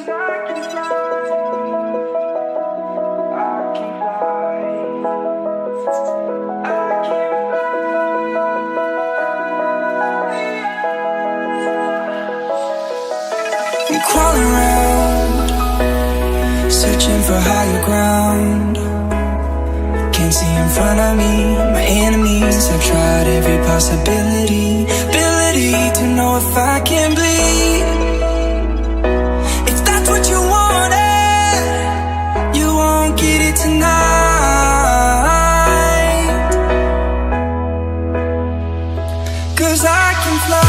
Crawling around, searching for higher ground. Can't see in front of me, my enemies. I've tried every possibility, ability to know if I can bleed. If that's what you wanted, you won't get it tonight. 'Cause I can fly,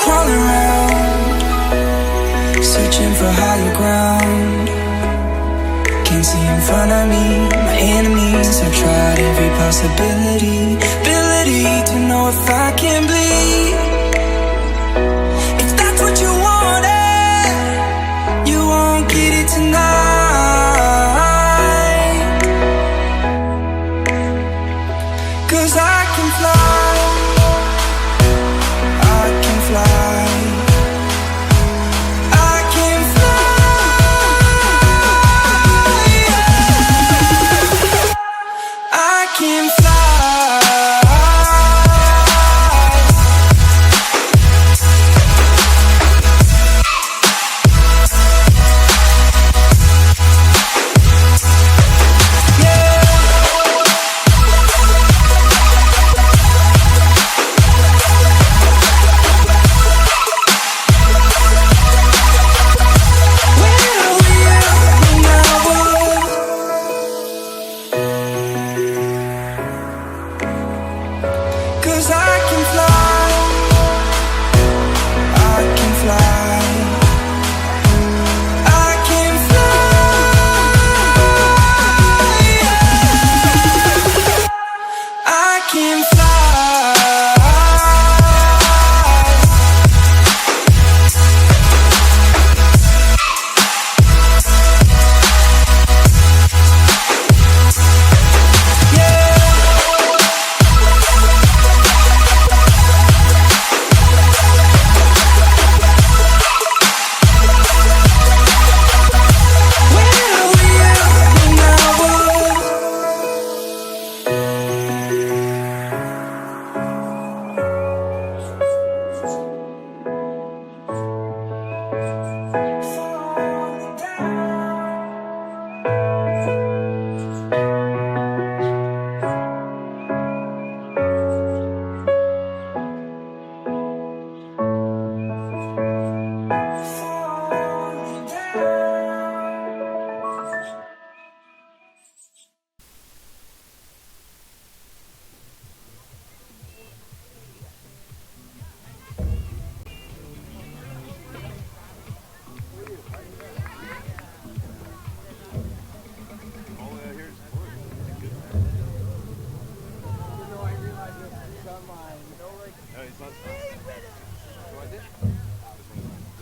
crawling around, searching for higher ground. Can't see in front of me, my enemies. I've tried every possibility, ability to know if I can bleed. If that's what you wanted, you won't get it tonight. 'Cause I can fly,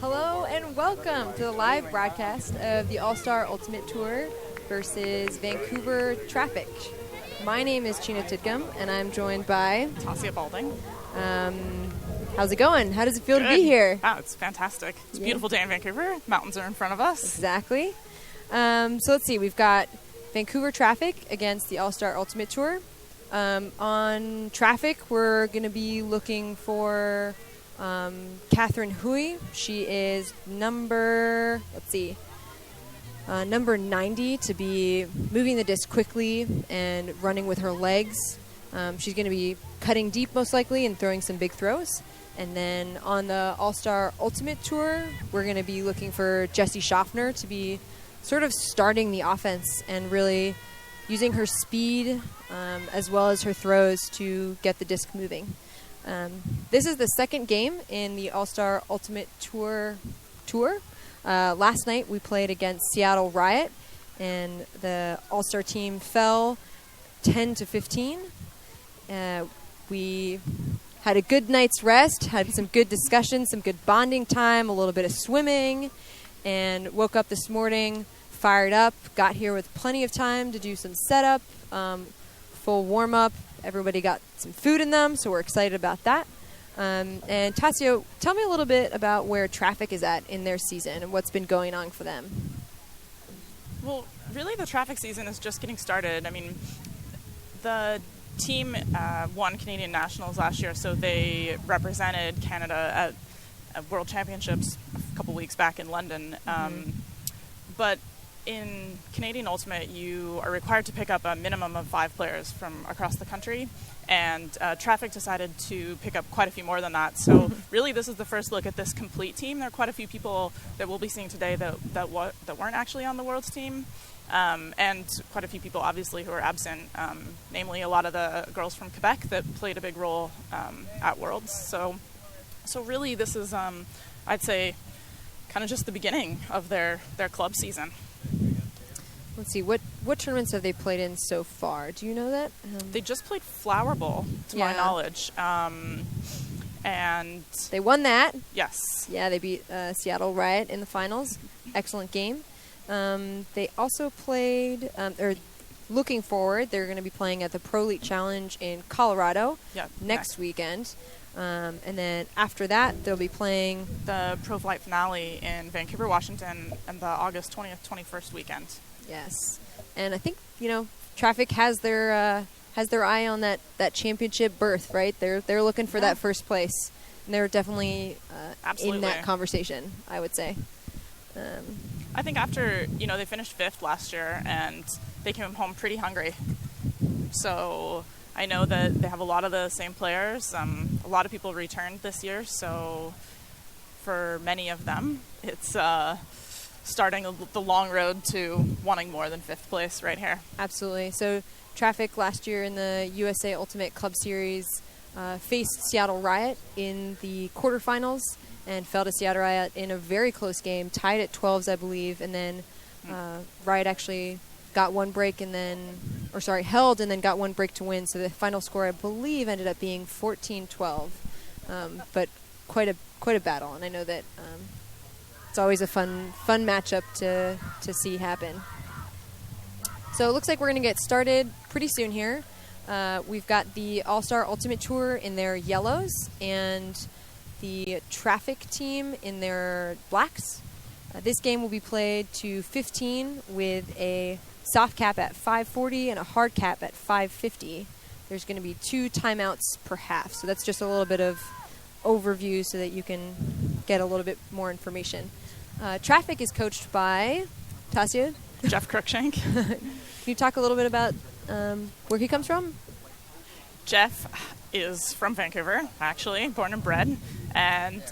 Hello and welcome to the live broadcast of the All-Star Ultimate Tour versus Vancouver Traffic. My name is Chena Tidgum, and I'm joined by Tasia Balding. How's it going? How does it feel Good. to be here? Wow, it's fantastic. It's a beautiful day in Vancouver. Mountains are in front of us. Exactly. So let's see. We've got Vancouver Traffic against the All-Star Ultimate Tour. On Traffic, we're going to be looking for Catherine Hui. She is number 90 to be moving the disc quickly and running with her legs. She's going to be cutting deep most likely and throwing some big throws. And then on the All-Star Ultimate Tour, we're going to be looking for Jessie Schaffner to be sort of starting the offense and really using her speed as well as her throws to get the disc moving. This is the second game in the All-Star Ultimate Tour. Last night we played against Seattle Riot, and the All-Star team fell 10-15. We had a good night's rest, had some good discussion, some good bonding time, a little bit of swimming, and woke up this morning fired up, got here with plenty of time to do some setup, full warm-up. Everybody got some food in them, so we're excited about that. And Tasio, tell me a little bit about where Traffic is at in their season and what's been going on for them. Well, really the Traffic season is just getting started. I mean, the team won Canadian Nationals last year, so they represented Canada at World Championships a couple weeks back in London. But in Canadian Ultimate, you are required to pick up a minimum of 5 players from across the country, and Traffic decided to pick up quite a few more than that. So really this is the first look at this complete team. There are quite a few people that we'll be seeing today that weren't actually on the World's team, and quite a few people obviously who are absent, namely a lot of the girls from Quebec that played a big role at Worlds. So really this is, I'd say, kind of just the beginning of their club season. Let's see, what tournaments have they played in so far? Do you know that? They just played Flower Bowl, to my knowledge. And they won that. Yes. Yeah, they beat Seattle Riot in the finals. Excellent game. They also played, or looking forward, they're going to be playing at the Pro Elite Challenge in Colorado next weekend. And then after that, they'll be playing the Pro Flight Finale in Vancouver, Washington, and the August 20th, 21st weekend. Yes, and I think Traffic has their eye on that championship berth, right? They're looking for that first place, and they're definitely in that conversation, I would say. I think after they finished 5th last year, and they came home pretty hungry. So I know that they have a lot of the same players. A lot of people returned this year, so for many of them, it's starting the long road to wanting more than 5th place right here. Absolutely. So Traffic last year in the USA Ultimate Club Series faced Seattle Riot in the quarterfinals and fell to Seattle Riot in a very close game, tied at 12s, I believe, and then Riot actually got one break and then, held and then got one break to win. So the final score, I believe, ended up being 14-12, but quite a battle, and I know that it's always a fun matchup to see happen. So it looks like we're going to get started pretty soon here. We've got the All-Star Ultimate Tour in their yellows and the Traffic team in their blacks. This game will be played to 15 with a soft cap at 5:40 and a hard cap at 5:50. There's going to be 2 timeouts per half. So that's just a little bit of overview so that you can get a little bit more information. Traffic is coached by Tasya. Jeff Cruikshank. Can you talk a little bit about where he comes from? Jeff is from Vancouver, actually, born and bred, and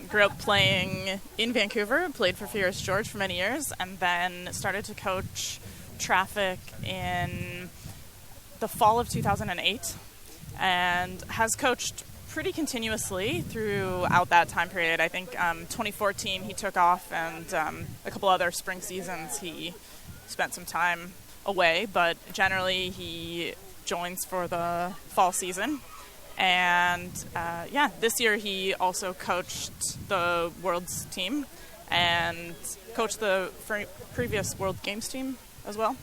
grew up playing in Vancouver, played for Fierce George for many years, and then started to coach Traffic in the fall of 2008, and has coached pretty continuously throughout that time period. I think 2014 he took off, and a couple other spring seasons he spent some time away, but generally he joins for the fall season. And this year he also coached the World's team and coached the previous World Games team as well.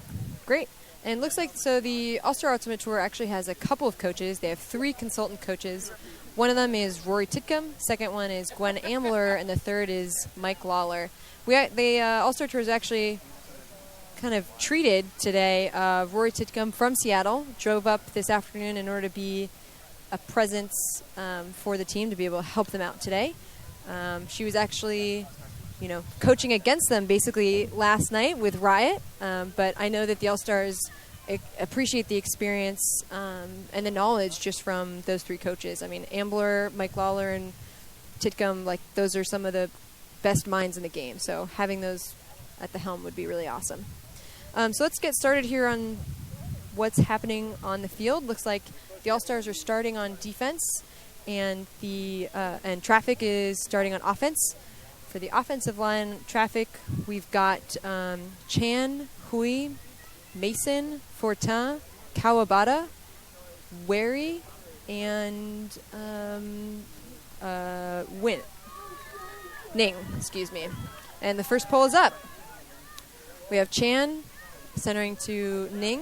Great. And it looks like, so the All-Star Ultimate Tour actually has a couple of coaches. They have 3 consultant coaches. One of them is Rory Titcomb, second one is Gwen Ambler, and the third is Mike Lawler. The All-Star Tour is actually kind of treated today. Rory Titcomb from Seattle drove up this afternoon in order to be a presence for the team to be able to help them out today. She was actually, coaching against them basically last night with Riot, but I know that the All-Stars appreciate the experience and the knowledge just from those three coaches. I mean, Ambler, Mike Lawler, and Titcomb, like those are some of the best minds in the game. So having those at the helm would be really awesome. So let's get started here on what's happening on the field. Looks like the All-Stars are starting on defense, and and Traffic is starting on offense. For the offensive line, Traffic, we've got Chan, Hui, Mason, Fortin, Kawabata, Wary, and Ning, excuse me. And the first poll is up. We have Chan centering to Ning.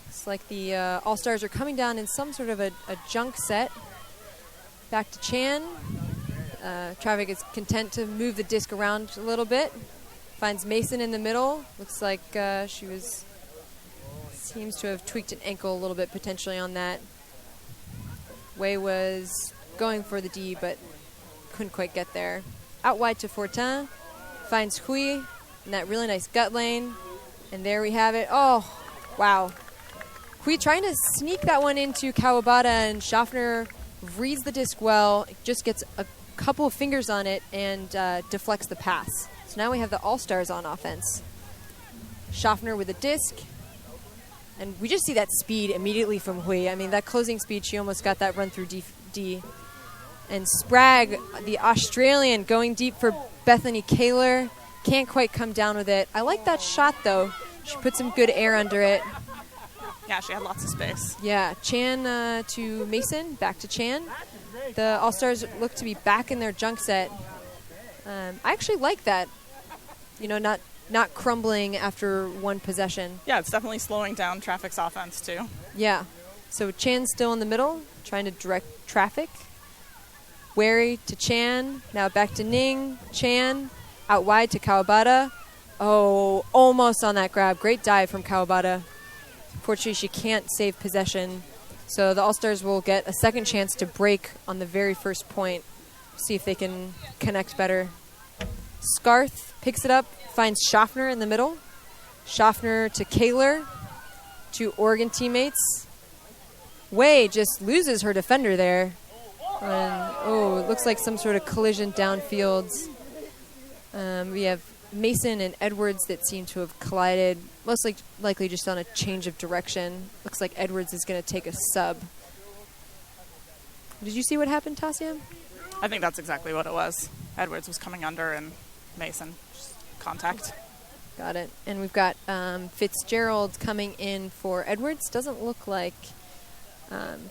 It's like the All-Stars are coming down in some sort of a junk set. Back to Chan. Traffic is content to move the disc around a little bit. Finds Mason in the middle. Looks like seems to have tweaked an ankle a little bit potentially on that. Wei was going for the D, but couldn't quite get there. Out wide to Fortin. Finds Hui in that really nice gut lane. And there we have it. Oh, wow. Hui trying to sneak that one into Kawabata, and Schaffner reads the disc well, just gets a couple of fingers on it and deflects the pass. So now we have the All-Stars on offense. Schaffner with a disc. And we just see that speed immediately from Hui. I mean, that closing speed, she almost got that run through D. And Sprague, the Australian, going deep for Bethany Kaler. Can't quite come down with it. I like that shot, though. She put some good air under it. Yeah, she had lots of space. Yeah, Chan to Mason, back to Chan. The All-Stars look to be back in their junk set. I actually like that. You know, not crumbling after one possession. Yeah, it's definitely slowing down Traffic's offense, too. Yeah. So Chan's still in the middle, trying to direct Traffic. Wary to Chan. Now back to Ning. Chan. Out wide to Kawabata. Oh, almost on that grab. Great dive from Kawabata. Fortunately, she can't save possession. So the All-Stars will get a second chance to break on the very first point. See if they can connect better. Scarth picks it up, finds Schaffner in the middle. Schaffner to Kaler, to Oregon teammates. Wei just loses her defender there. And, it looks like some sort of collision downfields. We have Mason and Edwards that seem to have collided, most likely just on a change of direction. Looks like Edwards is going to take a sub. Did you see what happened, Tasia? I think that's exactly what it was. Edwards was coming under and Mason, just contact. Got it. And we've got Fitzgerald coming in for Edwards. Doesn't look like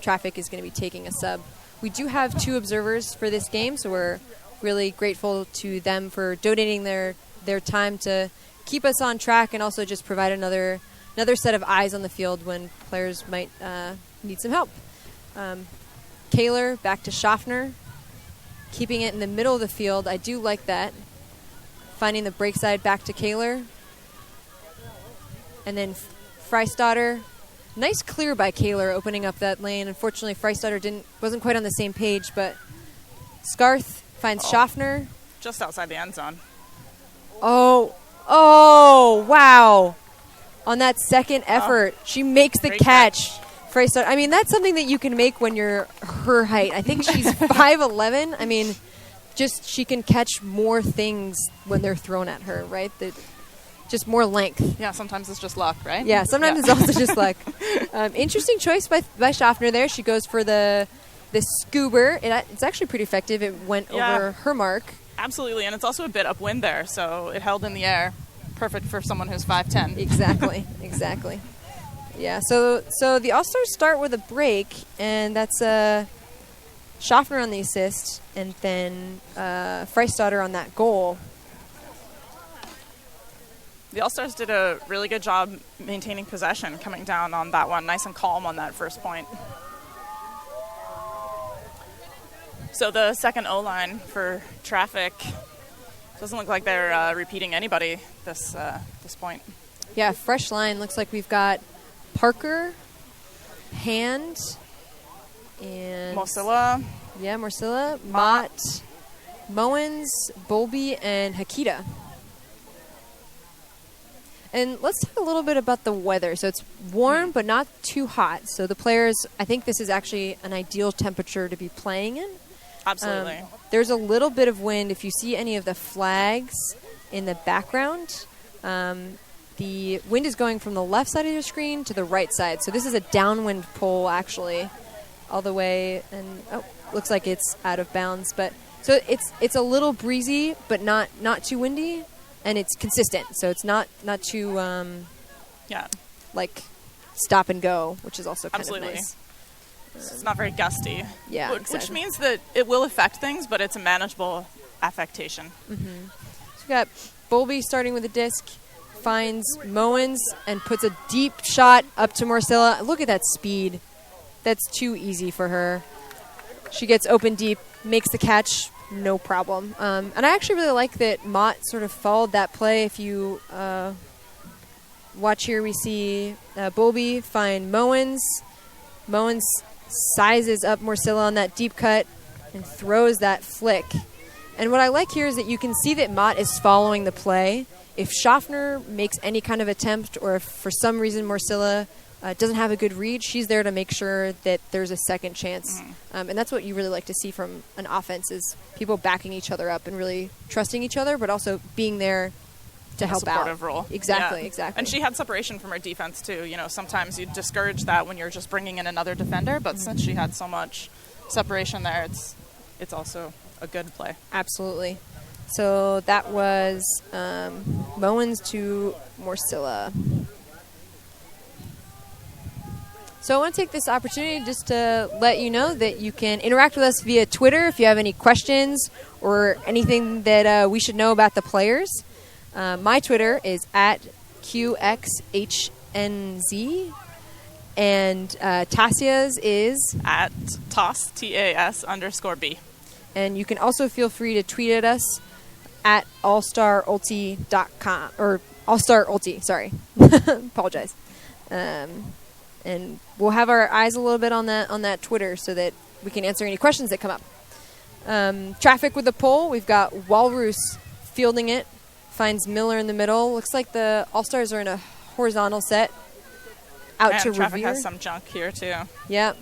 Traffic is going to be taking a sub. We do have 2 observers for this game, so we're really grateful to them for donating their time to keep us on track and also just provide another set of eyes on the field when players might need some help. Kaler back to Schaffner, keeping it in the middle of the field. I do like that. Finding the break side back to Kaler. And then Freistadter. Nice clear by Kaler opening up that lane. Unfortunately, Freistadter wasn't quite on the same page, but Scarth finds Schaffner. Just outside the end zone. Oh, wow. On that second effort, she makes the catch. Freistadter. I mean, that's something that you can make when you're her height. I think she's 5'11". I mean, just she can catch more things when they're thrown at her, right? Just more length. Yeah, sometimes it's just luck, right? Yeah, sometimes it's also just luck. Interesting choice by Schaffner there. She goes for the scuba. It's actually pretty effective. It went over her mark. Absolutely, and it's also a bit upwind there, so it held in the air. Perfect for someone who's 5'10". Exactly. Yeah, so the All-Stars start with a break, and that's Schaffner on the assist, and then Freistadter on that goal. The All-Stars did a really good job maintaining possession, coming down on that one, nice and calm on that first point. So the second O-line for Traffic doesn't look like they're repeating anybody this point. Yeah, fresh line. Looks like we've got Parker, Hand, and Mosilla. Yeah, Morcilla, Mott, Mowens, Bolby, and Hakita. And let's talk a little bit about the weather. So it's warm, but not too hot. So the players, I think this is actually an ideal temperature to be playing in. Absolutely. There's a little bit of wind. If you see any of the flags in the background, the wind is going from the left side of your screen to the right side. So this is a downwind pole, actually, all the way. And looks like it's out of bounds. But so it's a little breezy, but not too windy, and it's consistent. So it's not too like stop and go, which is also kind Absolutely. of nice. It's not very gusty. Yeah, Which exactly. means that it will affect things, but it's a manageable affectation. So we got Bowlby starting with a disc, finds Mowens and puts a deep shot up to Marcella. Look at that speed. That's too easy for her. She gets open deep, makes the catch, no problem. And I actually really like that Mott sort of followed that play. If you watch here, we see Bowlby find Mowens. Mowens sizes up Marcella on that deep cut and throws that flick. And what I like here is that you can see that Mott is following the play. If Schaffner makes any kind of attempt, or if for some reason Marcella doesn't have a good read, she's there to make sure that there's a second chance. And that's what you really like to see from an offense, is people backing each other up and really trusting each other, but also being there to help out. Supportive role. Exactly, Yeah. exactly. And she had separation from her defense, too. You know, sometimes you discourage that when you're just bringing in another defender, but since she had so much separation there, it's also a good play. Absolutely. So that was Mowens to Marcella. So I want to take this opportunity just to let you know that you can interact with us via Twitter if you have any questions or anything that we should know about the players. My Twitter is at QXHNZ, and Tasia's is At TAS, TAS_B. And you can also feel free to tweet at us at allstarulti.com, or allstarulti, sorry. Apologize. And we'll have our eyes a little bit on that Twitter so that we can answer any questions that come up. Traffic with the pole, we've got Walrus fielding it, finds Miller in the middle. Looks like the All-Stars are in a horizontal set. Out And to Traffic Revere. has some junk here, too. Yep.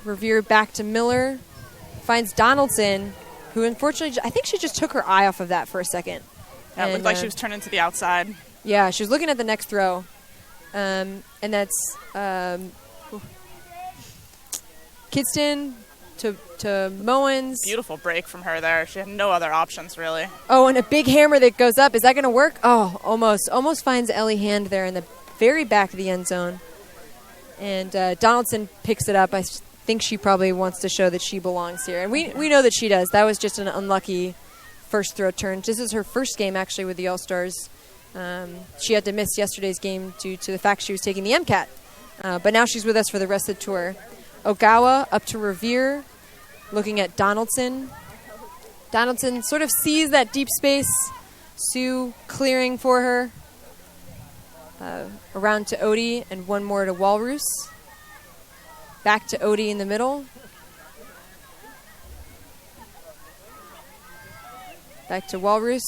Revere back to Miller. Finds Donaldson, who unfortunately, I think she just took her eye off of that for a second. Yeah, it looked like she was turning to the outside. Yeah, she was looking at the next throw. And that's Kidston to Mowens. Beautiful break from her there. She had no other options, really. Oh, and a big hammer that goes up. Is that going to work? Oh, almost finds Ellie Hand there in the very back of the end zone. And Donaldson picks it up. I think she probably wants to show that she belongs here. And we know that she does. That was just an unlucky first throw turn. This is her first game, actually, with the All-Stars. She had to miss yesterday's game due to the fact she was taking the MCAT. But now she's with us for the rest of the tour. Ogawa up to Revere, looking at Donaldson. Donaldson sort of sees that deep space. Sue clearing for her. Around to Odie, and one more to Walrus. Back to Odie in the middle. Back to Walrus.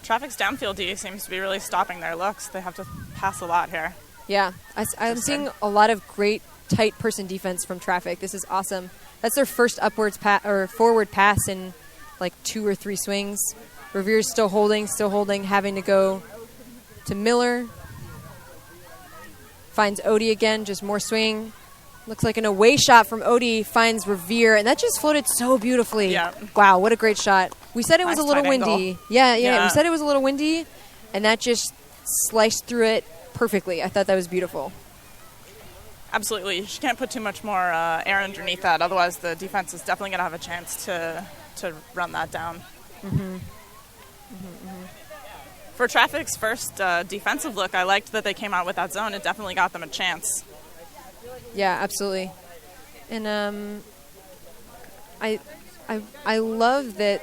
Traffic's downfield D seems to be really stopping their looks. They have to pass a lot here. Yeah, I'm seeing a lot of great tight person defense from Traffic. This is awesome. That's their first forward pass in like 2 or 3 swings. Revere's still holding, having to go to Miller. Finds Odie again, just more swing. Looks like an away shot from Odie, finds Revere, and that just floated so beautifully. Yeah. Wow, what a great shot. We said it was Nice a little tight windy. angle. Yeah, we said it was a little windy, and that just sliced through it perfectly. I thought that was beautiful. Absolutely. She can't put too much more air underneath that, otherwise the defense is definitely going to have a chance to run that down. For Traffic's first defensive look, I liked that they came out with that zone. It definitely got them a chance. Yeah, absolutely. And I love that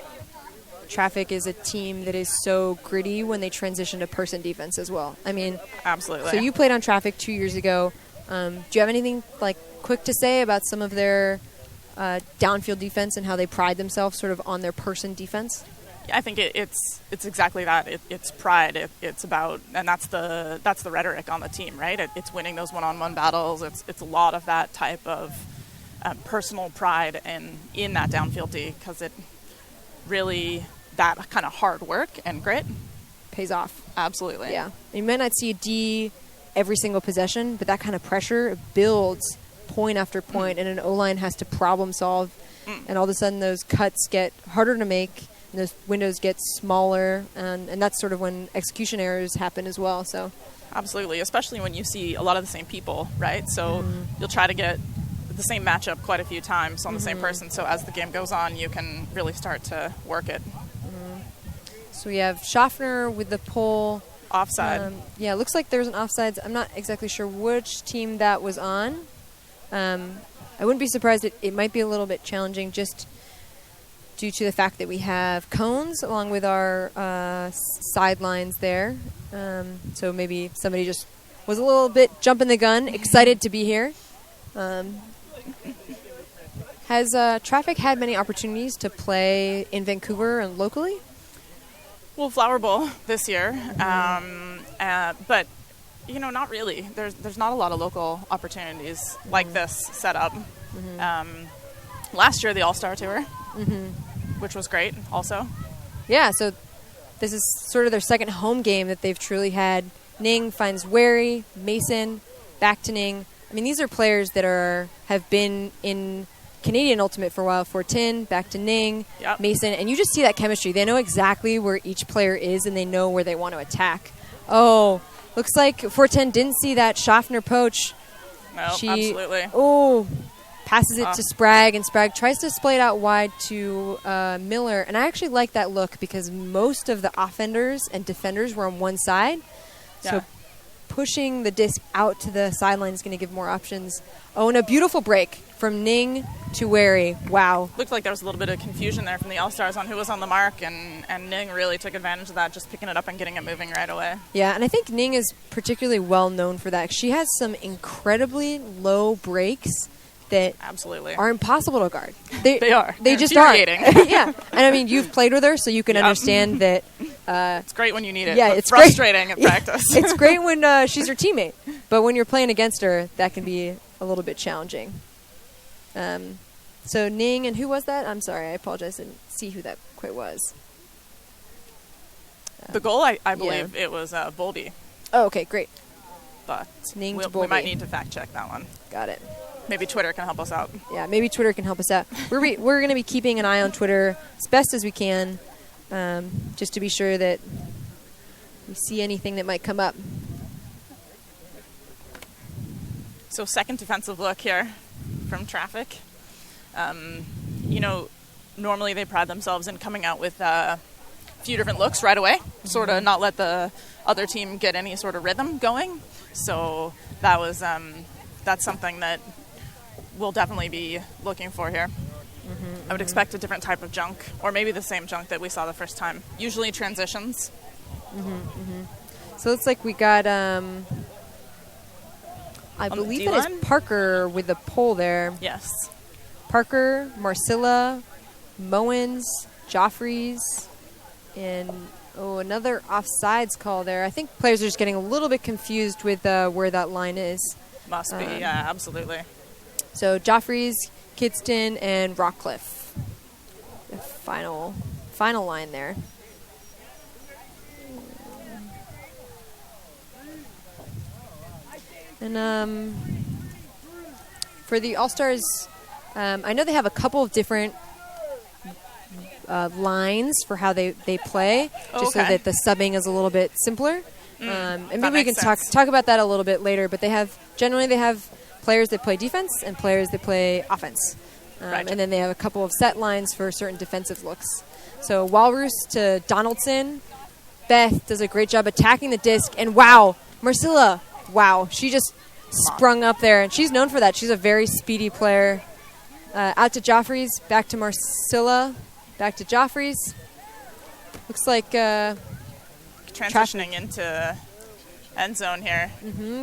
Traffic is a team that is so gritty when they transition to person defense as well. I mean, Absolutely. so you played on Traffic 2 years ago. Do you have anything like quick to say about some of their downfield defense and how they pride themselves sort of on their person defense? I think it's exactly that. It's pride. It's about, and that's the rhetoric on the team, right? It's winning those one-on-one battles. It's a lot of that type of personal pride in that downfield D, because it really, that kind of hard work and grit pays off. Absolutely. Yeah. You might not see a D every single possession, but that kind of pressure builds point after point, and an O-line has to problem solve, and all of a sudden those cuts get harder to make, and those windows get smaller, and that's sort of when execution errors happen as well. So, absolutely, especially when you see a lot of the same people, right? So you'll try to get the same matchup quite a few times on the same person, so as the game goes on, you can really start to work it. So we have Schaffner with the pull. Offside. Yeah, it looks like there's an offsides. I'm not exactly sure which team that was on. I wouldn't be surprised. It might be a little bit challenging just due to the fact that we have cones along with our sidelines there. So maybe somebody just was a little bit jumping the gun, excited to be here. Has Traffic had many opportunities to play in Vancouver and locally? Well, Flower Bowl this year, but not really. There's not a lot of local opportunities like this set up. Last year, the All-Star Tour, which was great also. Yeah, so this is sort of their second home game that they've truly had. Ning finds Wary, Mason, back to Ning. I mean, these are players that have been in Canadian Ultimate for a while. 410, back to Ning, Mason, and you just see that chemistry. They know exactly where each player is, and they know where they want to attack. Oh, looks like 410 didn't see that Schaffner poach. No, absolutely. Oh, passes it to Sprague, and Sprague tries to splay it out wide to Miller. And I actually like that look because most of the offenders and defenders were on one side. Yeah. So pushing the disc out to the sideline is going to give more options. Oh, and a beautiful break from Ning to Wary. Wow. Looked like there was a little bit of confusion there from the All-Stars on who was on the mark, and Ning really took advantage of that, just picking it up and getting it moving right away. Yeah, and I think Ning is particularly well known for that. She has some incredibly low breaks that absolutely are impossible to guard. They are. They just are. Yeah. And I mean, you've played with her, so you can understand that. It's great when you need it. Yeah, it's frustrating at practice. It's great when she's your teammate, but when you're playing against her, that can be a little bit challenging. So Ning, and who was that? I'm sorry, I apologize. I didn't see who that quite was. The goal, I believe, it was Bolby. Oh, okay, great. But Ning to we might need to fact check that one. Got it. Maybe Twitter can help us out. Yeah, maybe Twitter can help us out. We're going to be keeping an eye on Twitter as best as we can, just to be sure that we see anything that might come up. So second defensive look here from Traffic. Normally they pride themselves in coming out with a few different looks right away, sort of not let the other team get any sort of rhythm going. So that was that's something that we'll definitely be looking for here. I would expect a different type of junk, or maybe the same junk that we saw the first time. Usually transitions. So it's like we got, I believe that is Parker with the pole there. Yes. Parker, Marcilla, Mowens, Joffreys, and another offsides call there. I think players are just getting a little bit confused with where that line is. Must be, yeah, absolutely. So Joffreys, Kidston, and Rockcliffe. The final line there. And for the All-Stars, I know they have a couple of different lines for how they play, just so that the subbing is a little bit simpler. And maybe we can talk about that a little bit later. But they have players that play defense and players that play offense. And then they have a couple of set lines for certain defensive looks. So Walrus to Donaldson. Beth does a great job attacking the disc. And wow, Marcilla, wow, she just sprung up there. And she's known for that. She's a very speedy player. Out to Joffreys, back to Marcilla, back to Joffreys. Looks like transitioning into end zone here.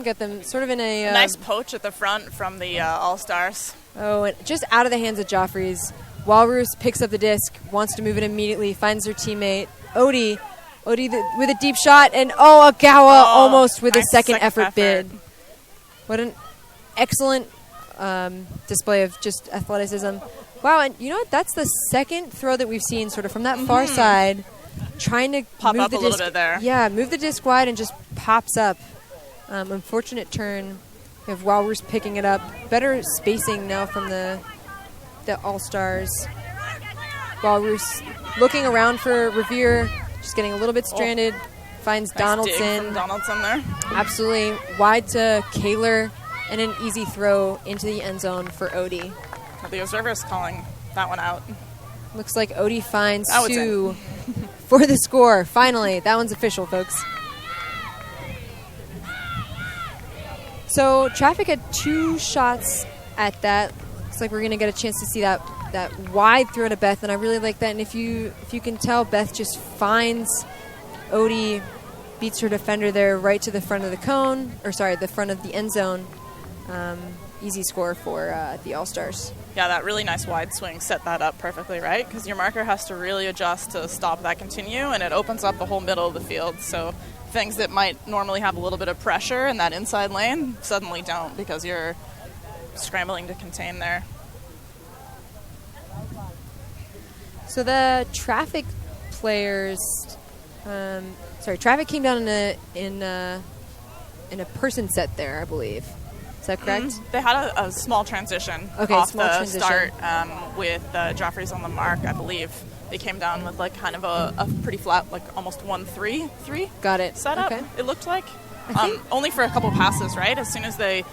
Got them sort of in a nice poach at the front from the All-Stars. Oh, and just out of the hands of Joffrey's. Walrus picks up the disc, wants to move it immediately, finds her teammate, Odie. Odie with a deep shot, and Ogawa almost with a second effort bid. What an excellent display of just athleticism. Wow, and you know what? That's the second throw that we've seen sort of from that far side, trying to pop move up the a disc. little bit there. Yeah, move the disc wide and just pops up. Unfortunate turn. We have Walrus picking it up. Better spacing now from the All-Stars. Walrus looking around for Revere, just getting a little bit stranded. Finds Nice Donaldson. dig from Donaldson there. Absolutely. Wide to Kaler, and an easy throw into the end zone for Odie. Well, the observer's calling that one out. Looks like Odie finds That was Sue for the score. Finally, that one's official, folks. So Traffic had 2 shots at that. Looks like we're going to get a chance to see that wide throw to Beth, and I really like that. And if you can tell, Beth just finds Odie, beats her defender there right to the front of the cone, or sorry, the front of the end zone. Easy score for the All-Stars. Yeah, that really nice wide swing set that up perfectly, right? Because your marker has to really adjust to stop that continue, and it opens up the whole middle of the field. So things that might normally have a little bit of pressure in that inside lane suddenly don't, because you're scrambling to contain there. So the Traffic players, Traffic came down in a person set there, I believe. Is that correct? They had a small transition off the start with Joffrey's on the mark, I believe. They came down with like kind of a pretty flat, like almost 1-3-3. Got it. Setup. Okay. It looked like only for a couple passes, right? As soon as they,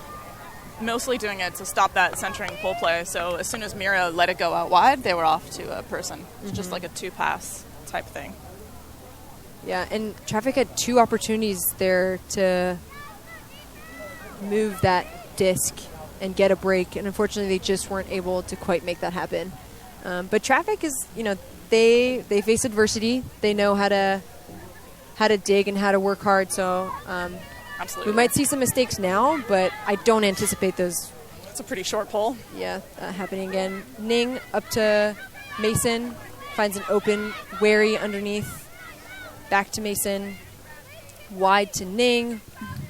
mostly doing it to stop that centering pull play. So as soon as Mira let it go out wide, they were off to a person. It's just like a 2-pass type thing. Yeah, and Traffic had 2 opportunities there to move that disc and get a break, and unfortunately they just weren't able to quite make that happen. But Traffic is, they face adversity. They know how to dig and how to work hard. So Absolutely. we might see some mistakes now, but I don't anticipate those. It's a pretty short pull. Yeah, happening again. Ning up to Mason, finds an open, wary underneath. Back to Mason, wide to Ning,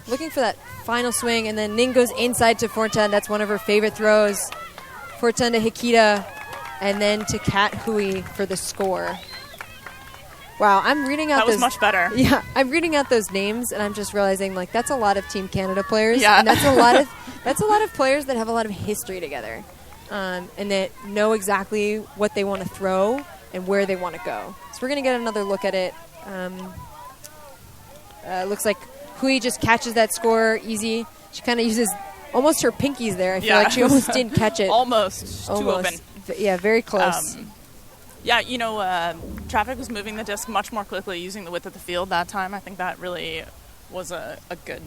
looking for that final swing, and then Ning goes inside to Fortin. That's one of her favorite throws. Fortin to Hikita, and then to Kat Hui for the score. Wow, I'm reading out that was much better. Yeah, I'm reading out those names, and I'm just realizing like that's a lot of Team Canada players. Yeah. And that's a lot of players that have a lot of history together, and that know exactly what they want to throw and where they want to go. So we're gonna get another look at it. Looks like Hui just catches that score easy. She kind of uses almost her pinkies there. I feel like she almost didn't catch it. Almost. Too open. Yeah, very close. Traffic was moving the disc much more quickly using the width of the field that time. I think that really was a good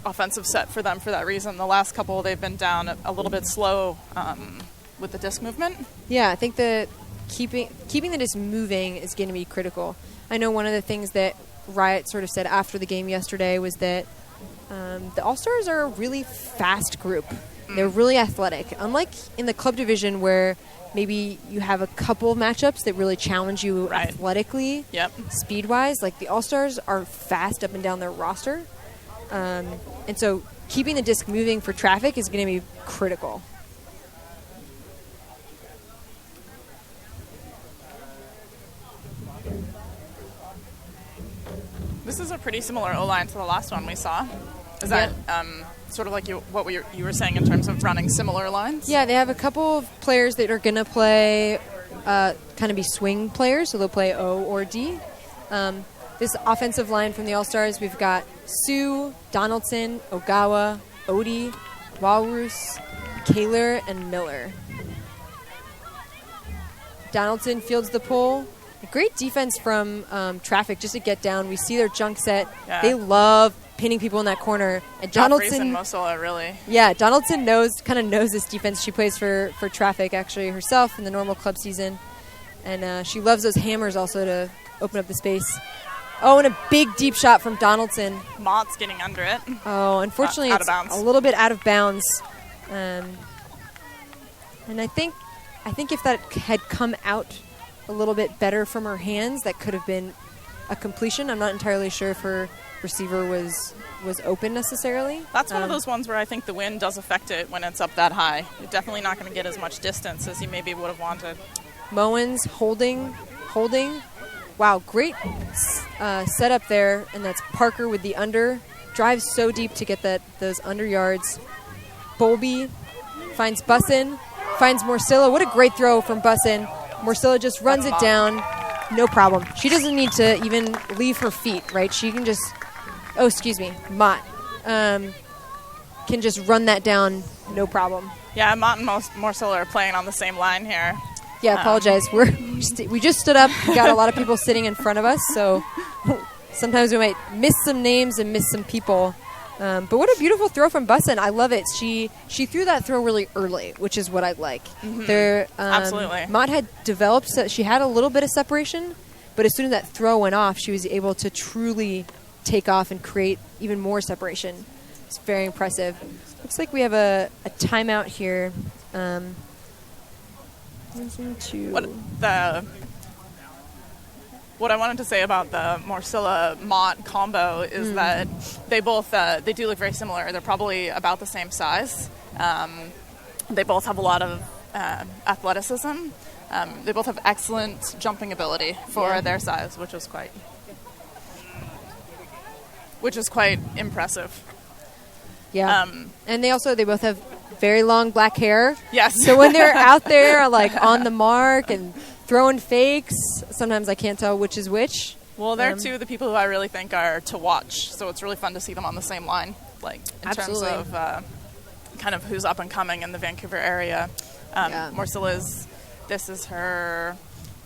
offensive set for them for that reason. The last couple, they've been down a little bit slow with the disc movement. Yeah, I think the keeping the disc moving is going to be critical. I know one of the things that Riot sort of said after the game yesterday was that the All-Stars are a really fast group. They're really athletic. Unlike in the club division where maybe you have a couple of matchups that really challenge you athletically, speed-wise, like the All-Stars are fast up and down their roster. And so keeping the disc moving for Traffic is going to be critical. This is a pretty similar O-line to the last one we saw. Is that sort of like what you were saying in terms of running similar lines? Yeah, they have a couple of players that are going to play, kind of be swing players, so they'll play O or D. This offensive line from the All-Stars, we've got Sue, Donaldson, Ogawa, Odie, Walrus, Kaler, and Miller. Donaldson fields the pull. Great defense from Traffic just to get down. We see their junk set. Yeah. They love pinning people in that corner. And Donaldson and Mosola, really. Yeah, Donaldson kind of knows this defense. She plays for Traffic actually herself in the normal club season, and she loves those hammers also to open up the space. Oh, and a big deep shot from Donaldson. Mott's getting under it. Oh, unfortunately, it's a little bit out of bounds. And I think if that had come out a little bit better from her hands, that could have been a completion. I'm not entirely sure if her receiver was open necessarily. That's one of those ones where I think the wind does affect it when it's up that high. You're definitely not going to get as much distance as you maybe would have wanted. Mowens holding. Wow, great setup there, and that's Parker with the under. Drives so deep to get those under yards. Bowlby finds Bussin, finds Morcilla. What a great throw from Bussin. Morcilla just runs it down. No problem. She doesn't need to even leave her feet, right? She can just... Oh, excuse me. Mott can just run that down, no problem. Yeah, Mott and Morcilla are playing on the same line here. Yeah, I apologize. We just stood up. We got a lot of people sitting in front of us, so sometimes we might miss some names and miss some people. But what a beautiful throw from Bussin. I love it. She threw that throw really early, which is what I like. Mm-hmm. Absolutely. Mott had developed, she had a little bit of separation, but as soon as that throw went off, she was able to truly take off and create even more separation. It's very impressive. Looks like we have a timeout here. What I wanted to say about the Morcilla-Mott combo is that they both they do look very similar. They're probably about the same size. They both have a lot of athleticism. They both have excellent jumping ability for their size, which is quite impressive. Yeah, and they both have very long black hair. Yes. So when they're out there, like on the mark and throwing fakes, sometimes I can't tell which is which. Well, they're two of the people who I really think are to watch. So it's really fun to see them on the same line, like in terms of kind of who's up and coming in the Vancouver area. Morcilla's, this is her.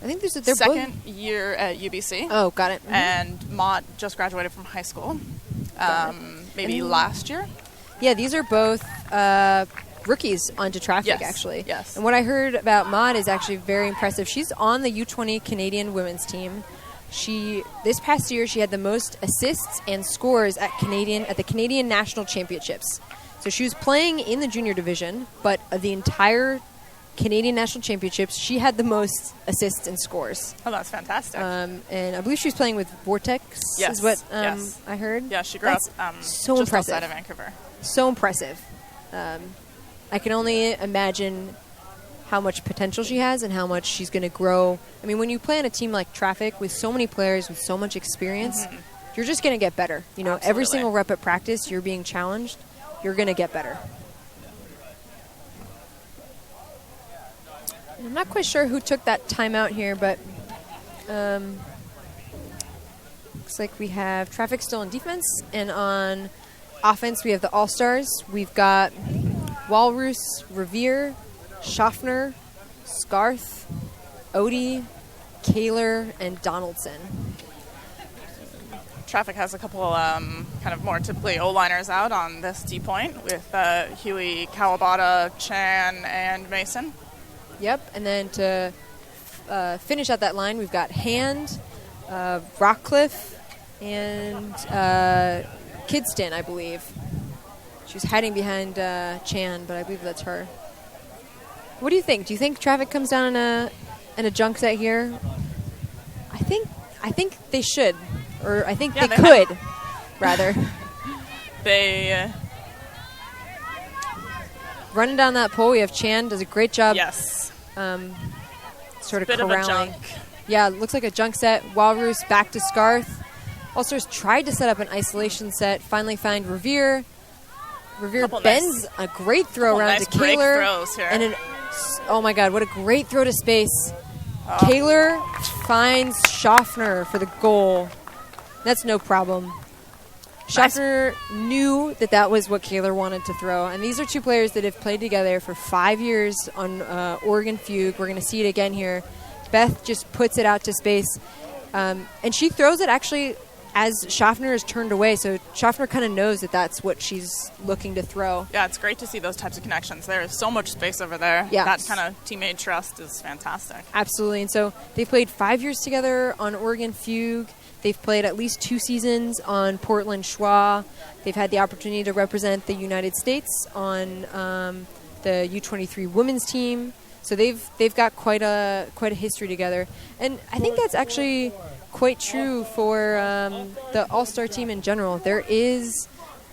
I think they're second both year at UBC. Oh, got it. Mm-hmm. And Mott just graduated from high school, maybe last year. Yeah, these are both rookies onto Traffic, actually. Yes. And what I heard about Mott is actually very impressive. She's on the U20 Canadian women's team. This past year, she had the most assists and scores at the Canadian National Championships. So she was playing in the junior division, but of the entire Canadian National Championships, she had the most assists and scores. Oh, that's fantastic. And I believe she was playing with Vortex, is what I heard. Yeah, she grew up so just impressive. outside of Vancouver. So impressive. I can only imagine how much potential she has and how much she's going to grow. I mean, when you play on a team like Traffic with so many players with so much experience, you're just going to get better. You know, every single rep at practice, you're being challenged. You're going to get better. I'm not quite sure who took that timeout here, but looks like we have Traffic still in defense, and on offense we have the All-Stars. We've got Walrus, Revere, Schaffner, Scarth, Odie, Kaler, and Donaldson. Traffic has a couple kind of more typically O-liners out on this D-point with Huey, Kawabata, Chan, and Mason. Yep, and then to finish out that line, we've got Hand, Rockcliffe, and Kidston, I believe. She was hiding behind Chan, but I believe that's her. What do you think? Do you think Traffic comes down in a junk set here? I think they should, or I think they could, rather. They running down that pole. We have Chan does a great job. Yes. Sort of bit corralling. Of a junk. Yeah, it looks like a junk set. Walrus back to Scarth. All-Stars tried to set up an isolation set. Finally find Revere. Revere bends a great throw around to Kaler. And oh my God, what a great throw to space. Kaler finds Schaffner for the goal. That's no problem. Schaffner knew that was what Kaler wanted to throw. And these are two players that have played together for 5 years on Oregon Fugue. We're going to see it again here. Beth just puts it out to space. And she throws it actually as Schaffner is turned away. So Schaffner kind of knows that that's what she's looking to throw. Yeah, it's great to see those types of connections. There is so much space over there. Yeah. That kind of teammate trust is fantastic. Absolutely. And so they played 5 years together on Oregon Fugue. They've played at least 2 seasons on Portland Schwa. They've had the opportunity to represent the United States on the U23 women's team. So they've got quite a history together, and I think that's actually quite true for the All-Star team in general. There is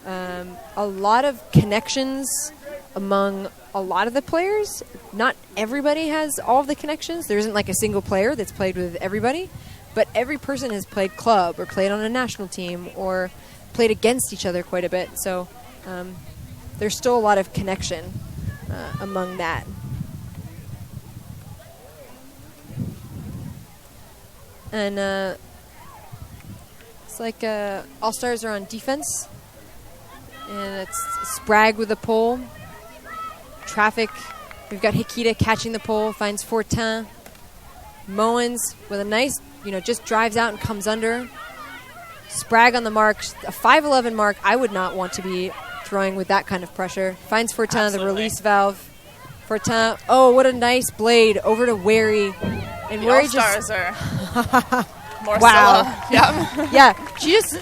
a lot of connections among a lot of the players. Not everybody has all of the connections. There isn't like a single player that's played with everybody, but every person has played club or played on a national team or played against each other quite a bit. So there's still a lot of connection among that. And it's like All-Stars are on defense. And it's Sprague with the pole. Traffic. We've got Hikita catching the pole, finds Fortin. Mowens with a nice, just drives out and comes under. Sprague on the mark. A 5'11" mark I would not want to be throwing with that kind of pressure. Finds Fortin, Absolutely. the release valve. Fortin, oh, what a nice blade over to Wary. And The Wary All-Stars just are more Wow. solo. Yeah. yeah, she just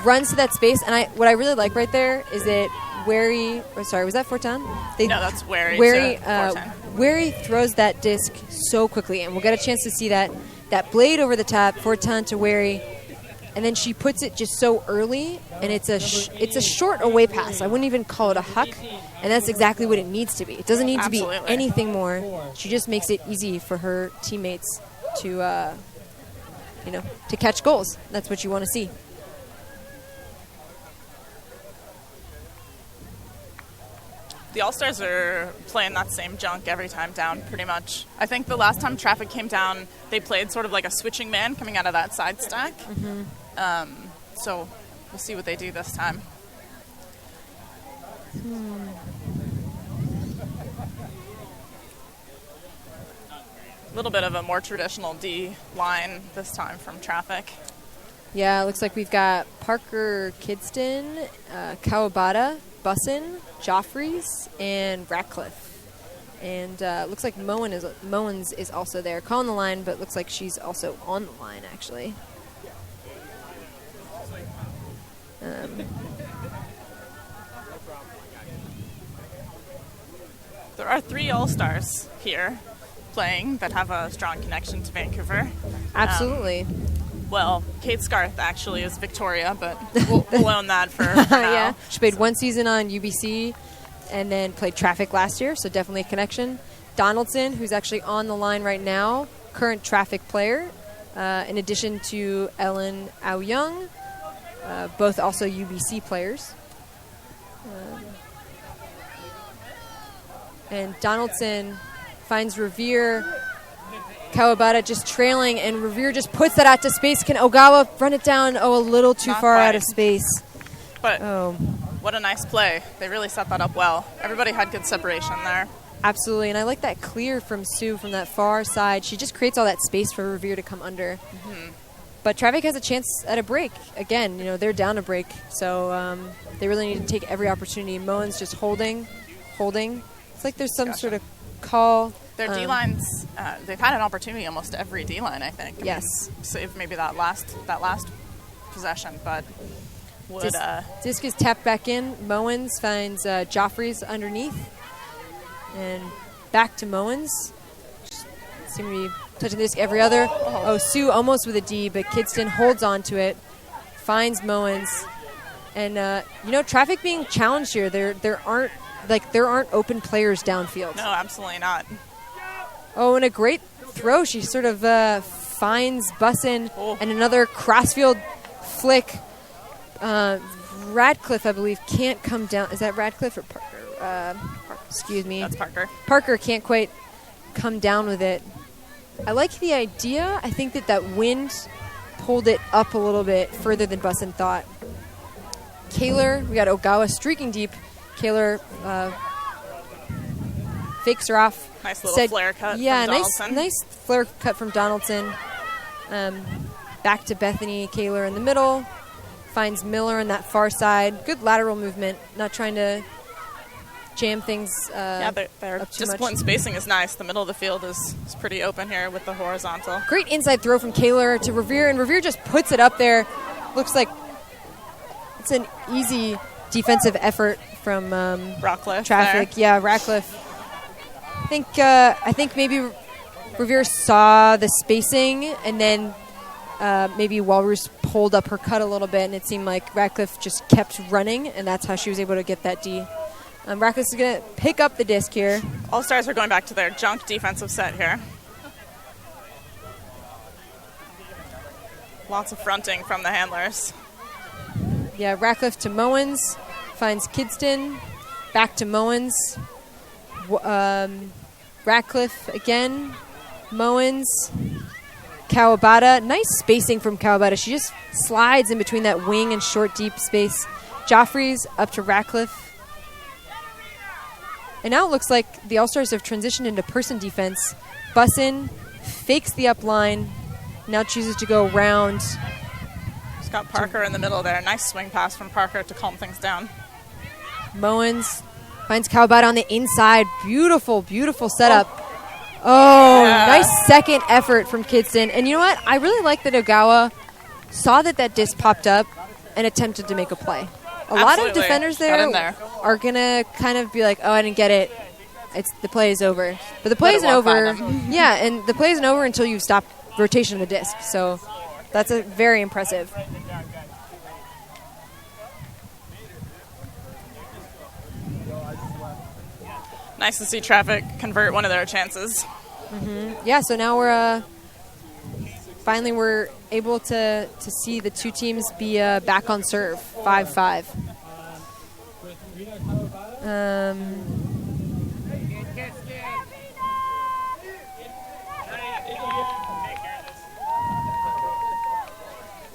runs to that space, and what I really like right there is that Wary. Oh, sorry, was that Fortin? No, that's Wary. Wary throws that disc so quickly, and we'll get a chance to see that blade over the top, Fortin to Wary, and then she puts it just so early, and it's a short away pass. I wouldn't even call it a huck, and that's exactly what it needs to be. It doesn't need to be anything more. She just makes it easy for her teammates to to catch goals. That's what you want to see. The All-Stars are playing that same junk every time down, pretty much. I think the last time Traffic came down, they played sort of like a switching man coming out of that side stack. Mm-hmm. So we'll see what they do this time. A little bit of a more traditional D line this time from Traffic. Yeah, it looks like we've got Parker Kidston, Kawabata, Bussin, Joffreys, and Ratcliffe. And looks like Mowens is also there. Calling the line, but looks like she's also on the line, actually. There are 3 All-Stars here playing that have a strong connection to Vancouver. Absolutely. Well, Kate Scarth actually is Victoria, but we'll own that for now. Yeah, she played 1 season on UBC and then played Traffic last year, so definitely a connection. Donaldson, who's actually on the line right now, current Traffic player, in addition to Ellen Au-Young, both also UBC players. And Donaldson finds Revere. Kawabata just trailing, and Revere just puts that out to space. Can Ogawa run it down? Oh, a little too far out of space. But what a nice play. They really set that up well. Everybody had good separation there. Absolutely, and I like that clear from Sue from that far side. She just creates all that space for Revere to come under. Mm-hmm. But Traffic has a chance at a break. Again, they're down a break, so they really need to take every opportunity. Moen's just holding. It's like there's some sort of call. Their D-lines, they've had an opportunity almost every D-line, I think. Yes. Save maybe that last possession, but would... Disc is tapped back in. Mowens finds Joffreys underneath. And back to Mowens. Seem to be touching the disc every other. Oh, Sue almost with a D, but Kidston holds on to it. Finds Mowens. And, Traffic being challenged here. There aren't open players downfield. No, absolutely not. Oh, and a great throw. She sort of finds Bussin and another crossfield flick. Radcliffe, I believe, can't come down. Is that Radcliffe or Parker? Excuse me. That's Parker. Parker can't quite come down with it. I like the idea. I think that wind pulled it up a little bit further than Bussin thought. Kaler, we got Ogawa streaking deep. Kaler fakes her off. Nice little flare cut from Donaldson. Nice flare cut from Donaldson. Back to Bethany. Kaler in the middle. Finds Miller on that far side. Good lateral movement. Not trying to jam things their discipline spacing is nice. The middle of the field is pretty open here with the horizontal. Great inside throw from Kaler to Revere, and Revere just puts it up there. Looks like it's an easy defensive effort from Rockcliffe traffic. there. Yeah, Ratcliffe. I think maybe Revere saw the spacing, and then maybe Walrus pulled up her cut a little bit, and it seemed like Ratcliffe just kept running, and that's how she was able to get that D. Ratcliffe is going to pick up the disc here. All-Stars are going back to their junk defensive set here. Lots of fronting from the handlers. Yeah, Ratcliffe to Mowens, finds Kidston, back to Mowens. Ratcliffe again, Mowens, Kawabata. Nice spacing from Kawabata. She just slides in between that wing and short, deep space. Joffrey's up to Ratcliffe. And now it looks like the All-Stars have transitioned into person defense. Bussin fakes the up line, now chooses to go around. She's got Parker in the middle there. Nice swing pass from Parker to calm things down. Mowens finds Kawabata on the inside. Beautiful, beautiful setup. Oh, yeah. Nice second effort from Kidston. And you know what? I really like that Ogawa saw that disc popped up and attempted to make a play. A lot of defenders there are going to kind of be like, oh, I didn't get it. The play is over. But the play isn't over. Yeah, and the play isn't over until you stop rotation of the disc. So that's very impressive. Nice to see Traffic convert one of their chances. Mm-hmm. Yeah, so now we're finally we're able to see the two teams be back on serve, 5-5.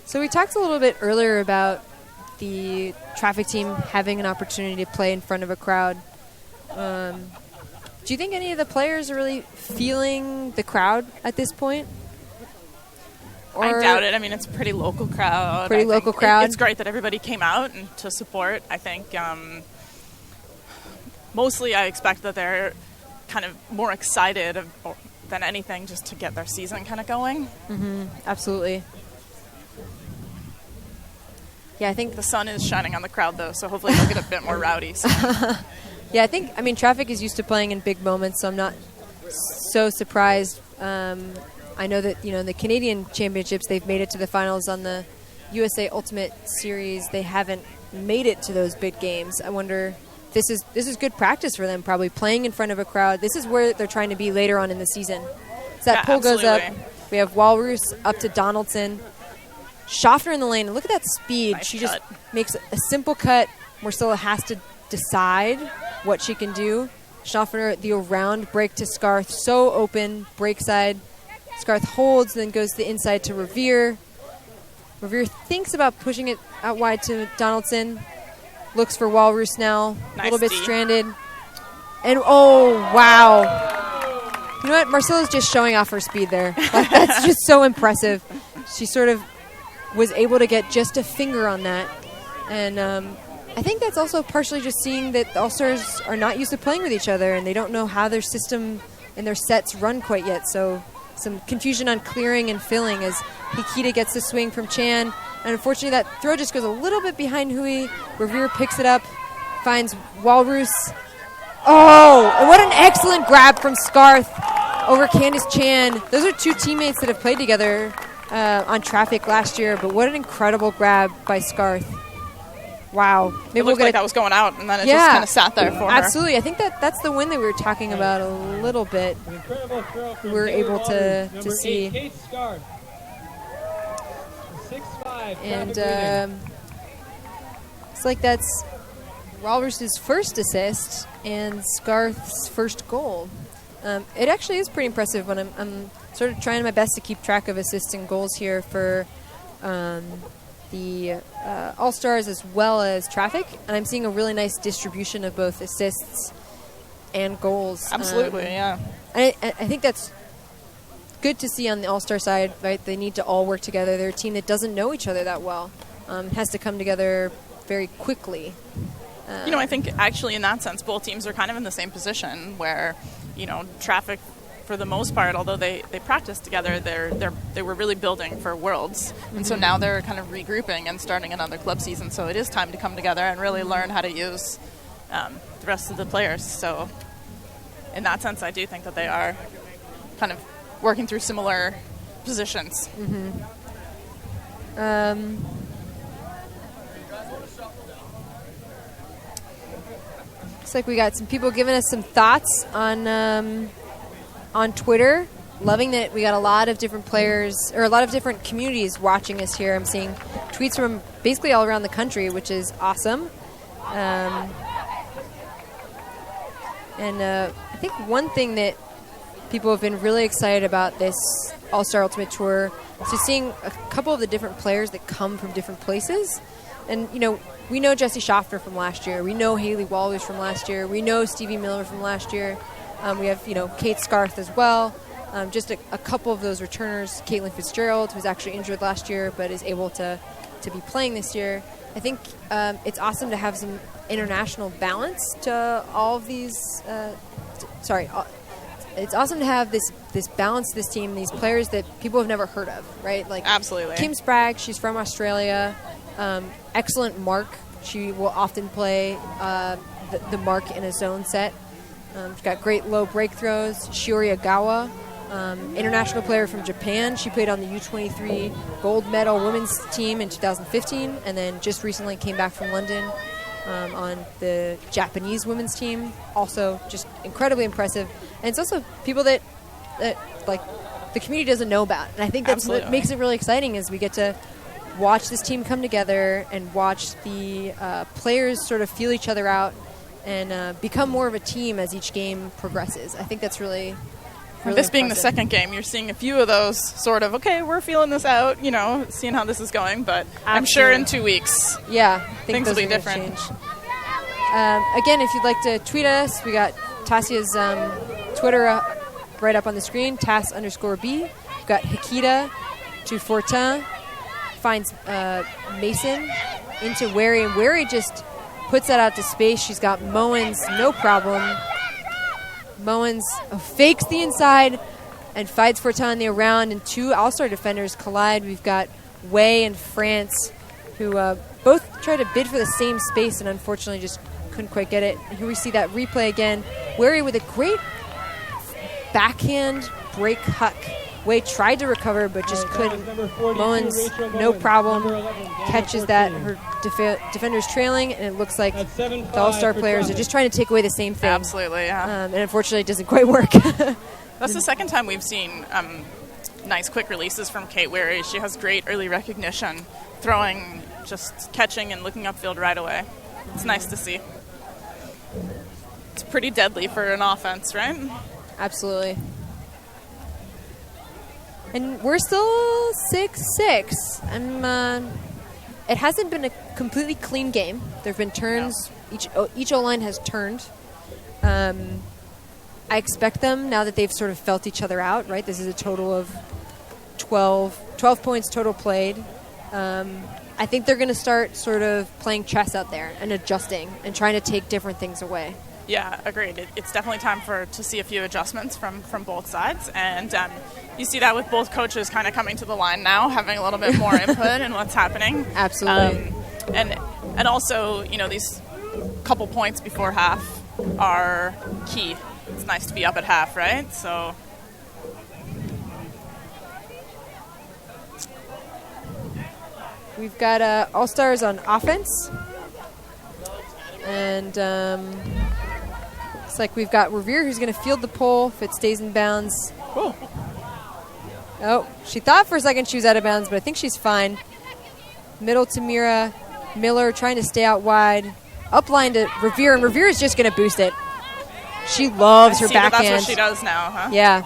So we talked a little bit earlier about the Traffic team having an opportunity to play in front of a crowd. Do you think any of the players are really feeling the crowd at this point? I doubt it. I mean, it's a pretty local crowd. It's great that everybody came out and to support. I think mostly I expect that they're kind of more excited than anything just to get their season kind of going. Mm-hmm. Absolutely. Yeah, I think the sun is shining on the crowd, though, so hopefully they'll get a bit more rowdy. So. Yeah, I mean, Traffic is used to playing in big moments, so I'm not so surprised. I know that, the Canadian Championships, they've made it to the finals. On the USA Ultimate Series, they haven't made it to those big games. I wonder, this is good practice for them, probably, playing in front of a crowd. This is where they're trying to be later on in the season. So that pull goes up. We have Walrus up to Donaldson. Schaffner in the lane. And look at that speed. Nice she cut. just makes a simple cut. Marcella has to decide what she can do. Schaffner, the around break to Scarth. So open. Break side. Scarth holds, then goes to the inside to Revere. Revere thinks about pushing it out wide to Donaldson. Looks for Walrus now. Nice a little bit D. stranded. And, oh, wow. You know what? Marcella's just showing off her speed there. That's just so impressive. She sort of was able to get just a finger on that. And I think that's also partially just seeing that the All-Stars are not used to playing with each other, and they don't know how their system and their sets run quite yet. So some confusion on clearing and filling as Hikita gets the swing from Chan. And unfortunately, that throw just goes a little bit behind Hui. Revere picks it up, finds Walrus. Oh, and what an excellent grab from Scarth over Candice Chan. Those are two teammates that have played together on Traffic last year, but what an incredible grab by Scarth. Wow. Maybe it looked like that was going out, and then it just kind of sat there for her. Absolutely. I think that's the win that we were talking about a little bit. We were able to see. And it's like that's Walrus's first assist and Scarth's first goal. It actually is pretty impressive when I'm sort of trying my best to keep track of assists and goals here for the All-Stars as well as Traffic, and I'm seeing a really nice distribution of both assists and goals. Absolutely, yeah. And I think that's good to see on the All-Star side, right? They need to all work together. They're a team that doesn't know each other that well. Has to come together very quickly. I think actually in that sense, both teams are kind of in the same position where, Traffic, for the most part, although they practiced together, they were really building for Worlds. And so now they're kind of regrouping and starting another club season. So it is time to come together and really learn how to use the rest of the players. So in that sense, I do think that they are kind of working through similar positions. Looks like we got some people giving us some thoughts on Twitter. Loving that we got a lot of different players, or a lot of different communities watching us here. I'm seeing tweets from basically all around the country, which is awesome. And I think one thing that people have been really excited about this All-Star Ultimate Tour is just seeing a couple of the different players that come from different places. And, you know, we know Jesse Schaffner from last year. We know Haley Walters from last year. We know Stevie Miller from last year. We have, you know, Kate Scarth as well. Just a couple of those returners. Caitlin Fitzgerald, who's actually injured last year but is able to be playing this year. I think it's awesome to have some international balance to all of these. It's awesome to have this balance to this team, these players that people have never heard of, right? Like Absolutely. Kim Sprague, she's from Australia. Excellent mark. She will often play the mark in a zone set. She's got great low break throws. Shiori Agawa, international player from Japan. She played on the U23 gold medal women's team in 2015, and then just recently came back from London on the Japanese women's team. Also just incredibly impressive. And it's also people that like the community doesn't know about. And I think that's what makes it really exciting is we get to watch this team come together and watch the players sort of feel each other out and become more of a team as each game progresses. I think that's really this being the impressive. second game, you're seeing a few of those sort of, okay, we're feeling this out, you know, seeing how this is going. But I'm sure in 2 weeks, things will be different. Again, if you'd like to tweet us, we got Tassia's Twitter right up on the screen, Tass_B. We've got Hikita to Fortin, finds Mason into Wary, and Wary just puts that out to space. She's got Mowens, no problem. Mowens fakes the inside and fights Fortin in the around, and two All-Star defenders collide. We've got Wei and France, who both try to bid for the same space and unfortunately just couldn't quite get it. And here we see that replay again. Wary with a great backhand break huck. Wei tried to recover but just couldn't. Mowens, no problem, catches that. Her defender's trailing, and it looks like the All-Star players are just trying to take away the same thing. Absolutely, yeah. And unfortunately it doesn't quite work. That's the second time we've seen nice quick releases from Kate Wary. She has great early recognition, throwing, just catching and looking upfield right away. It's nice to see. It's pretty deadly for an offense, right? Absolutely. And we're still 6-6. It hasn't been a completely clean game. There have been turns. No. Each O-line has turned. I expect them, now that they've sort of felt each other out, right? This is a total of 12 points total played. I think they're going to start sort of playing chess out there and adjusting and trying to take different things away. Yeah, agreed. It's definitely time to see a few adjustments from both sides. And you see that with both coaches kind of coming to the line now, having a little bit more input in what's happening. Absolutely. And also, you know, these couple points before half are key. It's nice to be up at half, right? So we've got All-Stars on offense. And looks like we've got Revere, who's going to field the pole if it stays in bounds. Cool. Oh, she thought for a second she was out of bounds, but I think she's fine. Middle to Mira. Miller trying to stay out wide. Upline to Revere, and Revere is just going to boost it. She loves her backhand. That's what she does now, huh? Yeah.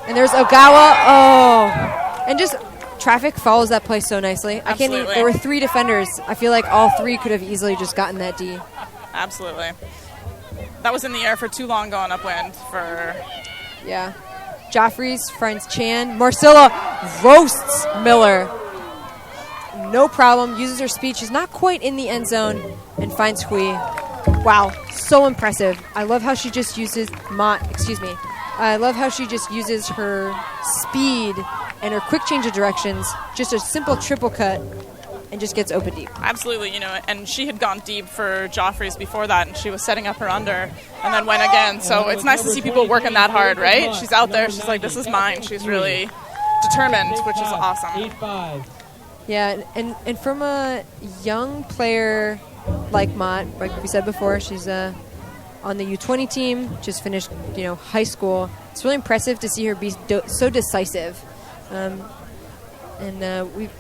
And there's Ogawa. Oh. And just traffic follows that play so nicely. Absolutely. I can't even, there were 3 defenders. I feel like all 3 could have easily just gotten that D. Absolutely. That was in the air for too long going upwind for... Yeah. Joffreys finds Chan. Marcella roasts Miller. No problem. Uses her speed. She's not quite in the end zone and finds Hui. Wow. So impressive. I love how she just uses... I love how she just uses her speed and her quick change of directions. Just a simple triple cut. and just gets open deep. Absolutely, and she had gone deep for Joffrey's before that, and she was setting up her under, and then went again. So it's nice to see people working that hard, right? She's out there. She's like, this is mine. She's really determined, which is awesome. Yeah, and from a young player like Mott, like we said before, she's on the U20 team, just finished, high school. It's really impressive to see her be so decisive.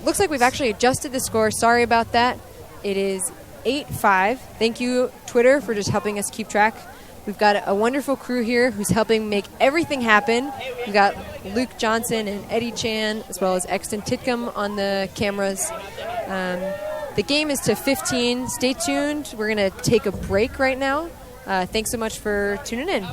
Looks like we've actually adjusted the score. Sorry about that. It is 8-5. Thank you, Twitter, for just helping us keep track. We've got a wonderful crew here who's helping make everything happen. We've got Luke Johnson and Eddie Chan, as well as Exton Titcomb on the cameras. The game is to 15. Stay tuned. We're going to take a break right now. Thanks so much for tuning in.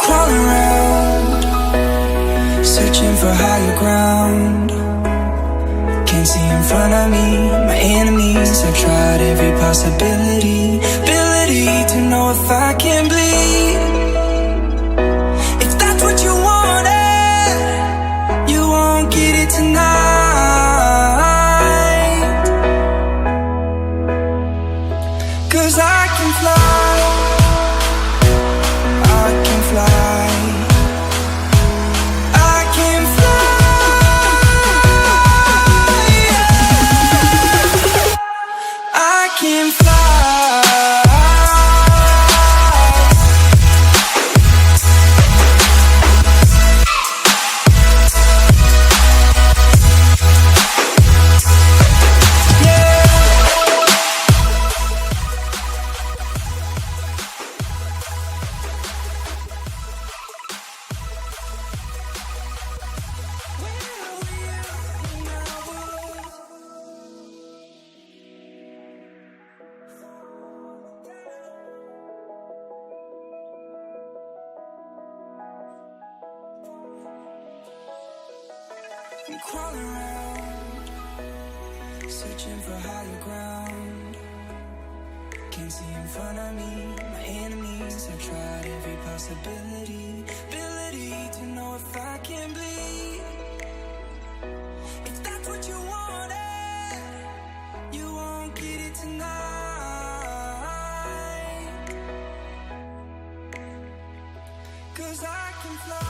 Crawling around, searching for higher ground. Can't see in front of me, my enemies. I've tried every possibility, ability to know if I can bleed. If that's what you wanted, you won't get it tonight. 'Cause I can fly, I'm crawling around, searching for higher ground. Can't see in front of me, my enemies. I've tried every possibility, ability to know if I can bleed. If that's what you wanted, you won't get it tonight. 'Cause I can fly,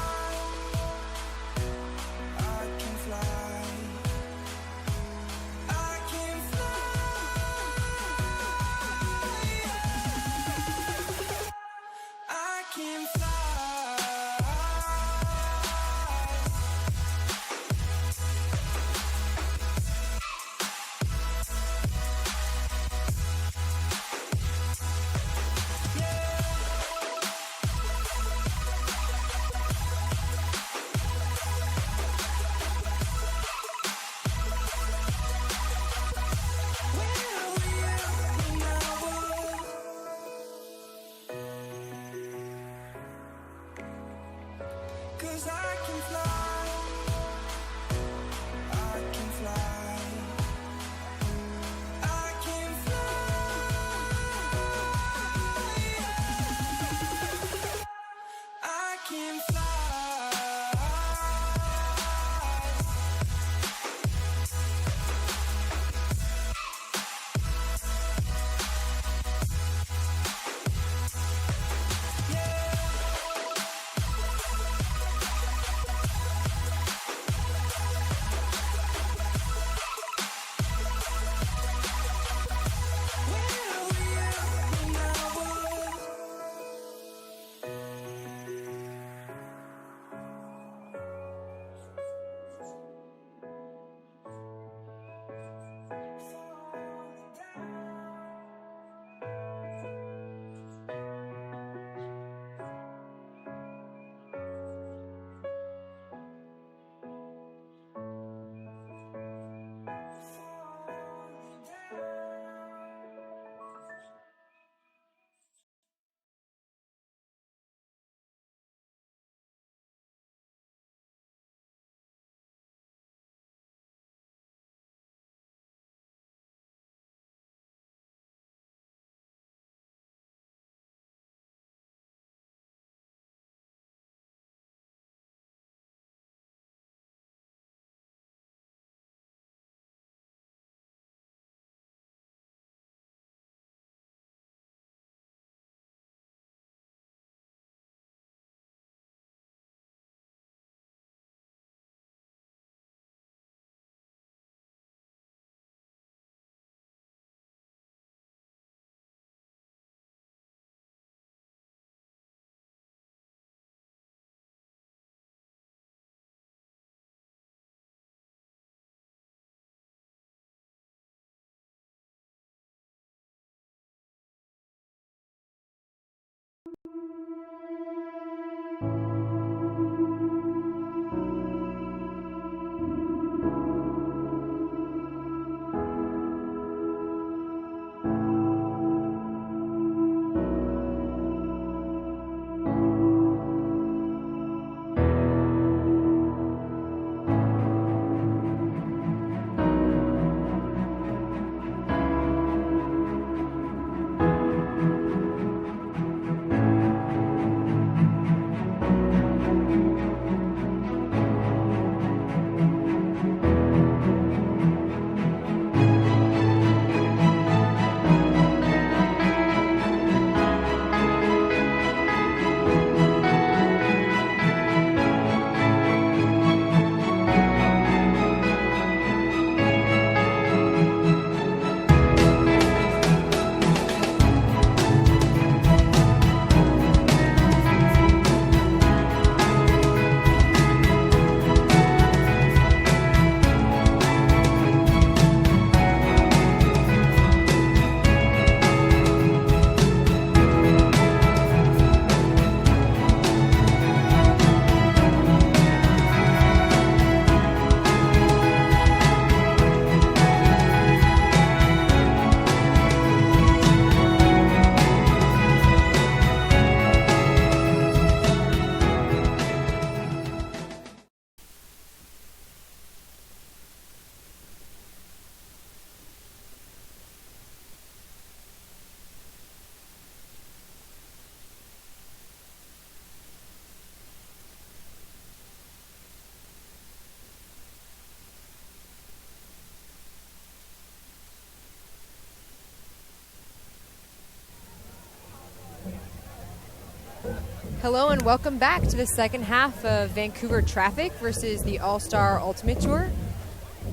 Hello and welcome back to the second half of Vancouver Traffic versus the All-Star Ultimate Tour.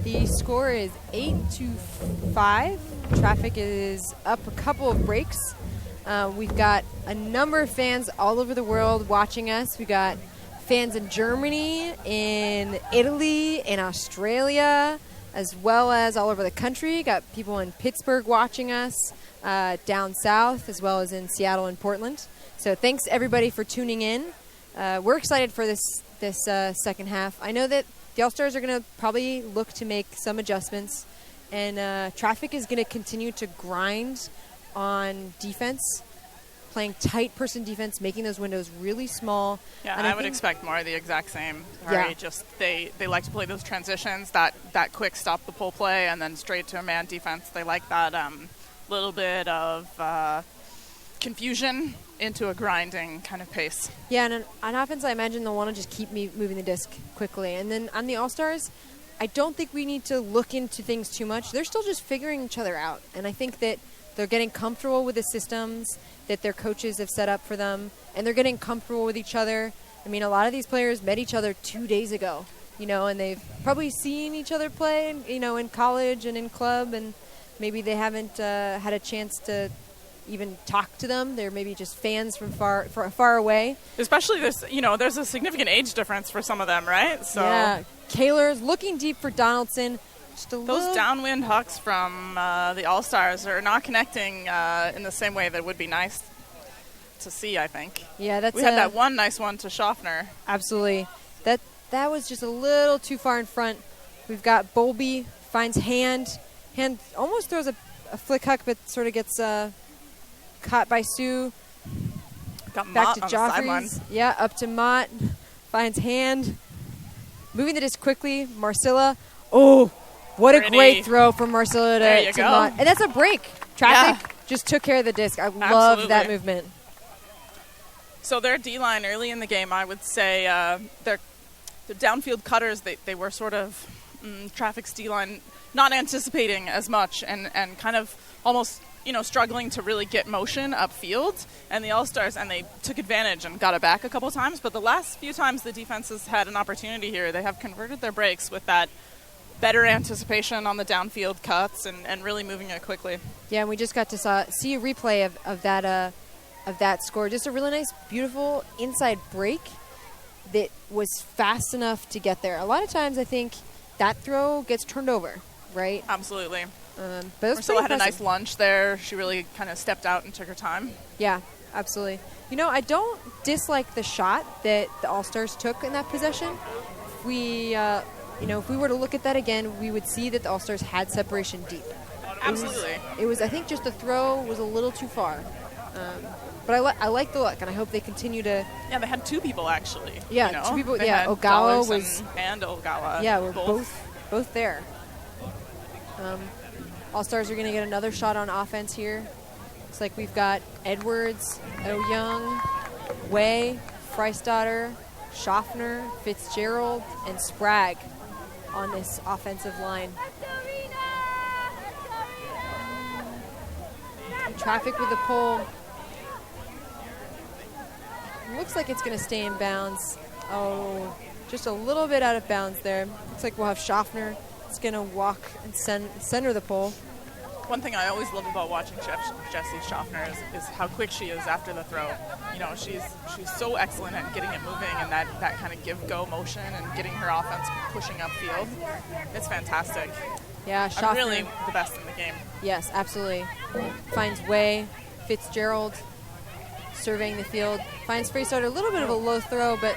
The score is 8-5. Traffic is up a couple of breaks. We've got a number of fans all over the world watching us. We've got fans in Germany, in Italy, in Australia, as well as all over the country. Got people in Pittsburgh watching us, down south, as well as in Seattle and Portland. So thanks everybody for tuning in. We're excited for this second half. I know that the All-Stars are going to probably look to make some adjustments, and Traffic is going to continue to grind on defense, playing tight person defense, making those windows really small. Yeah, and I would expect more of the exact same. Yeah. Just they like to play those transitions, that quick stop the pull play, and then straight to a man defense. They like that little bit of confusion into a grinding kind of pace. Yeah, and on offense, I imagine they'll want to just keep moving the disc quickly. And then on the All-Stars, I don't think we need to look into things too much. They're still just figuring each other out. And I think that they're getting comfortable with the systems that their coaches have set up for them, and they're getting comfortable with each other. I mean, a lot of these players met each other 2 days ago, and they've probably seen each other play, in college and in club, and maybe they haven't had a chance to even talk to them. They're maybe just fans from far away. Especially this, there's a significant age difference for some of them, right? So yeah, Kaler's looking deep for Donaldson. Those downwind hucks from the All-Stars are not connecting in the same way that would be nice to see, I think. Yeah, we had that one nice one to Schaffner. Absolutely. That was just a little too far in front. We've got Bowlby, finds hand almost throws a flick huck, but sort of gets caught by Sue. Got back Mott to on the sideline. Joffrey's. Yeah, up to Mott. Finds hand. Moving the disc quickly. Marcilla. Oh, what Pretty. a great throw from Marcilla There you to go. Mott. And that's a break. Traffic Yeah. just took care of the disc. I love that Absolutely. movement. So their D-line early in the game, I would say, the downfield cutters, they were sort of Traffic's D-line not anticipating as much and kind of almost, struggling to really get motion upfield. And the All-Stars, and they took advantage and got it back a couple times. But the last few times the defenses had an opportunity here, they have converted their breaks with that better anticipation on the downfield cuts and really moving it quickly. Yeah, and we just got to see a replay of that score. Just a really nice, beautiful inside break that was fast enough to get there. A lot of times I think that throw gets turned over, right? Absolutely. But it was Marcella had pretty a nice impressive. lunge there. She really kind of stepped out and took her time. Yeah, absolutely. I don't dislike the shot that the All-Stars took in that possession. If we, if we were to look at that again, we would see that the All-Stars had separation deep. Absolutely. It was I think just the throw was a little too far. But I like the look, and I hope they continue to. Yeah, they had two people actually. Yeah, two people. They Yeah, had Ogawa Dollars was. and Ogawa. Yeah, we're both there. All-Stars are going to get another shot on offense here. Looks like we've got Edwards, Young, Way, Freistadter, Schaffner, Fitzgerald, and Sprague on this offensive line. Traffic with the pole. Looks like it's going to stay in bounds. Oh, just a little bit out of bounds there. Looks like we'll have Schaffner. It's going to walk and center the pole. One thing I always love about watching Jessie Schaffner is how quick she is after the throw. She's so excellent at getting it moving and that kind of give-go motion and getting her offense pushing upfield. It's fantastic. Yeah, Schaffner. I'm really the best in the game. Yes, absolutely. Finds Way, Fitzgerald, surveying the field. Finds Freestarter, a little bit of a low throw, but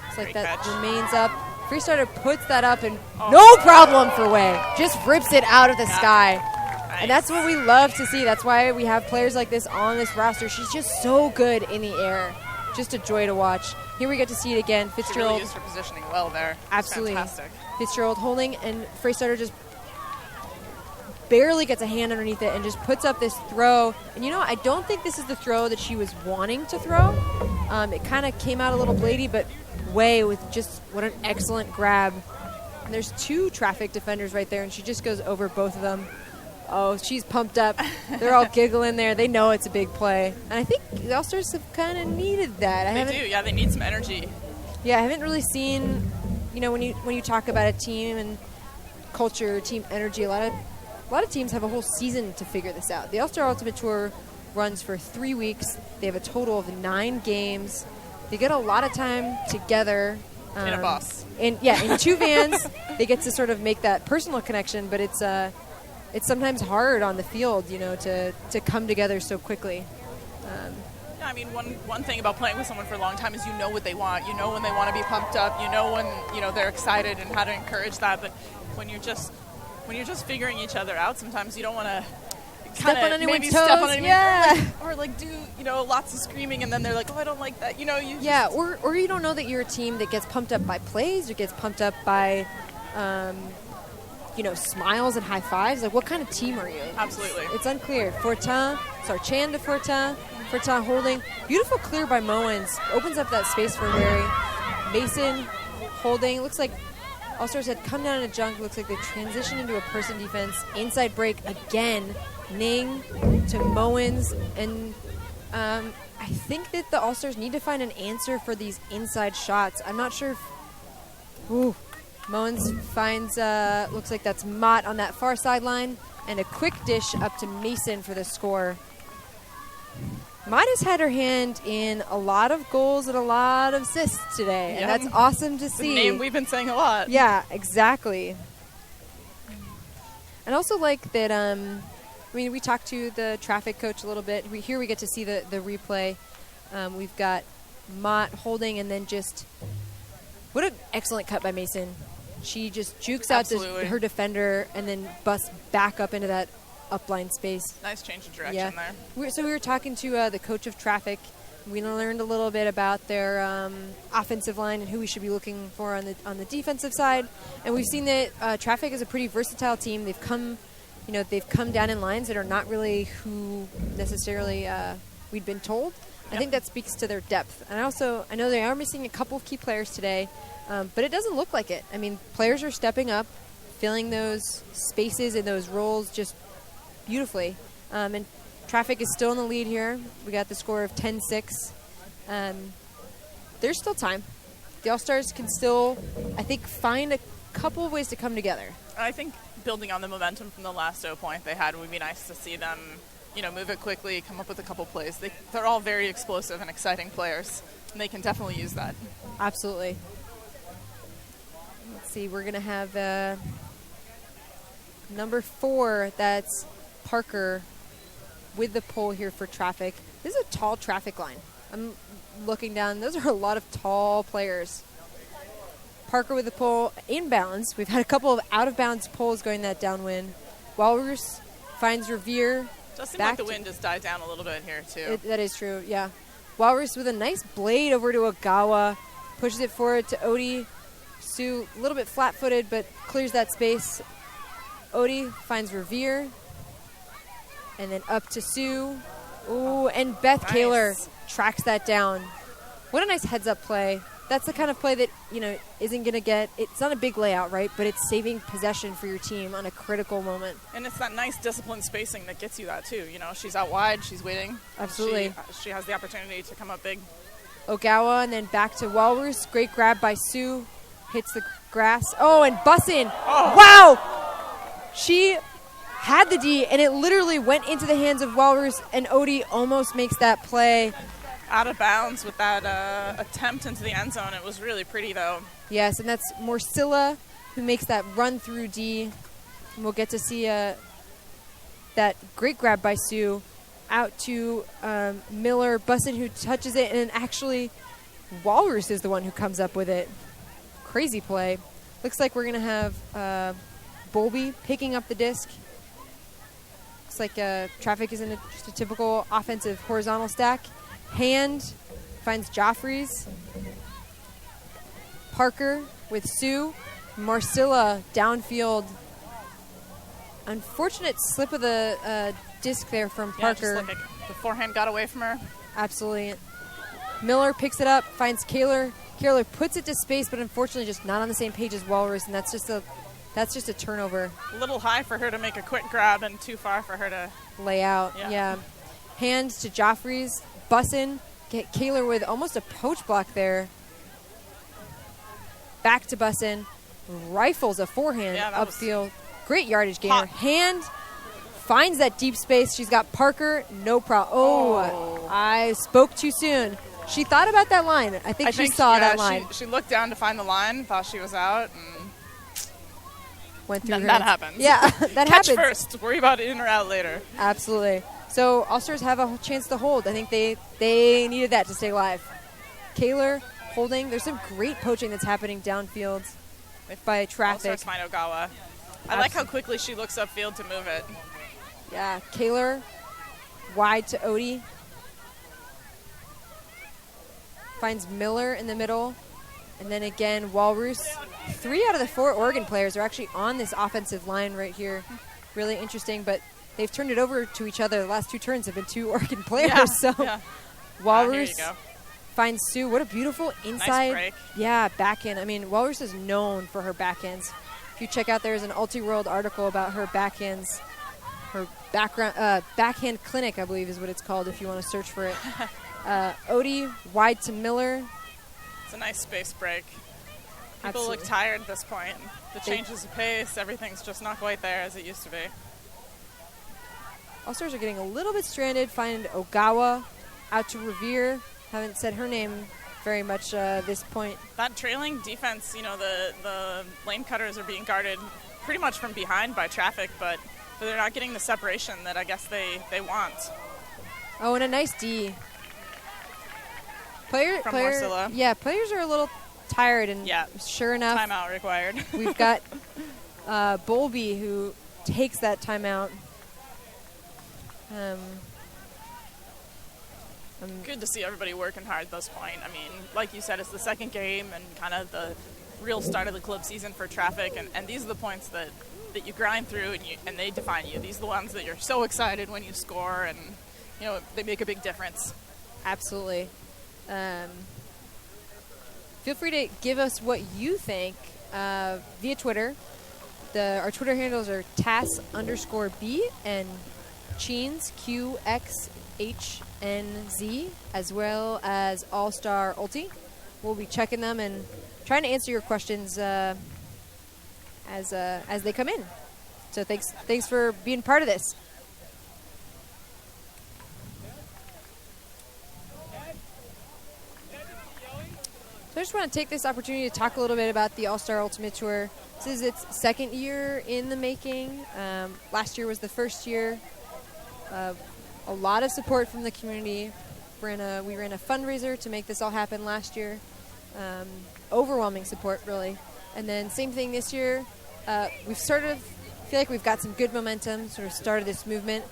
it's like Great that catch. remains up. Freestarter puts that up, and no problem for Way. Just rips it out of the sky. Nice. And that's what we love to see. That's why we have players like this on this roster. She's just so good in the air. Just a joy to watch. Here we get to see it again. She Fitzgerald. really used her positioning well there. Absolutely. Fantastic. Fitzgerald holding, and Freestarter just barely gets a hand underneath it and just puts up this throw. And I don't think this is the throw that she was wanting to throw. It kind of came out a little bladey, but Way with just what an excellent grab. And there's two Traffic defenders right there, and she just goes over both of them. Oh, she's pumped up. They're all giggling there. They know it's a big play. And I think the All-Stars have kind of needed that. They do. Yeah, they need some energy. Yeah, I haven't really seen, when you talk about a team and culture, team energy, a lot of teams have a whole season to figure this out. The All-Star Ultimate Tour runs for 3 weeks. They have a total of 9 games. They get a lot of time together. In a bus. In 2 vans. They get to sort of make that personal connection, but it's sometimes hard on the field, to come together so quickly. I mean, one thing about playing with someone for a long time is you know what they want. You know when they want to be pumped up. You know when they're excited and how to encourage that. But when you're just figuring each other out, sometimes you don't want to step on anyone's toes. Step on anyone's yeah. or do lots of screaming, and then they're like, oh, I don't like that. Or you don't know that you're a team that gets pumped up by plays or gets pumped up by smiles and high fives. Like, what kind of team are you? Absolutely. It's unclear. Fortin, Sarchan to Fortin holding. Beautiful clear by Mowens. Opens up that space for Larry. Mason holding. Looks like All-Stars had come down in a junk. Looks like they transitioned into a person defense. Inside break again. Ning to Mowens. And I think that the All-Stars need to find an answer for these inside shots. I'm not sure if... Mowens finds, looks like that's Mott on that far sideline, and a quick dish up to Mason for the score. Mott has had her hand in a lot of goals and a lot of assists today, and that's awesome to see. The name we've been saying a lot. Yeah, exactly. And also like that, we talked to the traffic coach a little bit. Here we get to see the replay. We've got Mott holding, and then just, what an excellent cut by Mason. She just jukes out her defender and then busts back up into that upline space. Nice change of direction there. So we were talking to the coach of traffic. We learned a little bit about their offensive line and who we should be looking for on the defensive side. And we've seen that traffic is a pretty versatile team. They've come down in lines that are not really who necessarily we'd been told. I think that speaks to their depth. And I know they are missing a couple of key players today. But it doesn't look like it. I mean, players are stepping up, filling those spaces and those roles just beautifully. And traffic is still in the lead here. We got the score of 10-6. There's still time. The All-Stars can still, I think, find a couple of ways to come together. I think building on the momentum from the last 0 point they had would be nice to see them, move it quickly, come up with a couple plays. They're all very explosive and exciting players, and they can definitely use that. Absolutely. Let's see, we're going to have number 4, that's Parker with the pole here for traffic. This is a tall traffic line. I'm looking down. Those are a lot of tall players. Parker with the pole inbounds. We've had a couple of out-of-bounds poles going that downwind. Walrus finds Revere. Does seem like the wind has died down a little bit here, too. That is true, yeah. Walrus with a nice blade over to Ogawa. Pushes it forward to Odie. Sue, a little bit flat-footed, but clears that space. Odie finds Revere. And then up to Sue. Ooh, and Beth Kaler tracks that down. What a nice heads-up play. That's the kind of play that, isn't going to get... It's not a big layout, right? But it's saving possession for your team on a critical moment. And it's that nice disciplined spacing that gets you that, too. She's out wide. She's waiting. Absolutely. She has the opportunity to come up big. Ogawa, and then back to Walrus. Great grab by Sue. Hits the grass. Oh, and Bussin. Oh. Wow! She had the D, and it literally went into the hands of Walrus, and Odie almost makes that play. Out of bounds with that attempt into the end zone. It was really pretty, though. Yes, and that's Morsilla who makes that run through D. And we'll get to see that great grab by Sue out to Miller. Bussin who touches it, and then actually Walrus is the one who comes up with it. Crazy play. Looks like we're going to have Bowlby picking up the disc. Looks like traffic is in just a typical offensive horizontal stack. Hand finds Joffreys. Parker with Sue. Marcilla downfield. Unfortunate slip of the disc there from Parker. Yeah, just like the forehand got away from her. Absolutely. Miller picks it up, finds Kaler. Kaler puts it to space, but unfortunately just not on the same page as Walrus, and that's just a That's just a turnover. A little high for her to make a quick grab and too far for her to lay out. Yeah. Hands to Joffrey's. Bussin. Get Kaylor with almost a poach block there. Back to Bussin. Rifles a forehand upfield. Great yardage gainer. Hand finds that deep space. She's got Parker. No problem. Oh, I spoke too soon. She thought about that line. I think she saw that line. She looked down to find the line, thought she was out, and went through her. That happens. Yeah, that happens. Catch first. Worry about in or out later. Absolutely. So All-Stars have a chance to hold. I think they needed that to stay alive. Kaylor holding. There's some great poaching that's happening downfield by traffic. All-Stars find Ogawa. I like how quickly she looks upfield to move it. Yeah, Kaylor wide to Odie. Finds Miller in the middle. And then again, Walrus. 3 out of the 4 Oregon players are actually on this offensive line right here. Really interesting, but they've turned it over to each other. The last 2 turns have been 2 Oregon players. Walrus finds Sue. What a beautiful inside. Nice break. Yeah, backhand. I mean, Walrus is known for her backhands. If you check out, there's an Ulti-World article about her backhands. Her backhand clinic, I believe is what it's called if you want to search for it. Odie, wide to Miller. It's a nice space break. People look tired at this point. The changes of pace, everything's just not quite there as it used to be. All-Stars are getting a little bit stranded. Find Ogawa out to Revere. Haven't said her name very much this point. That trailing defense, the lane cutters are being guarded pretty much from behind by traffic, but they're not getting the separation that I guess they want. Oh, and a nice D. Marcilla. Yeah, players are a little tired, and sure enough, timeout required. We've got Bowlby who takes that timeout. Good to see everybody working hard at this point. I mean, like you said, it's the second game and kind of the real start of the club season for traffic, and these are the points that you grind through and they define you. These are the ones that you're so excited when you score, and they make a big difference. Absolutely. Feel free to give us what you think via Twitter. Our Twitter handles are TAS_B and Cheens, QXHNZ, as well as All-Star Ulti. We'll be checking them and trying to answer your questions as they come in. So thanks for being part of this. So I just want to take this opportunity to talk a little bit about the All-Star Ultimate Tour. This is its 2nd year in the making. Last year was the first year. A lot of support from the community. We ran a fundraiser to make this all happen last year. Overwhelming support, really. And then same thing this year. We've feel like we've got some good momentum, sort of started this movement.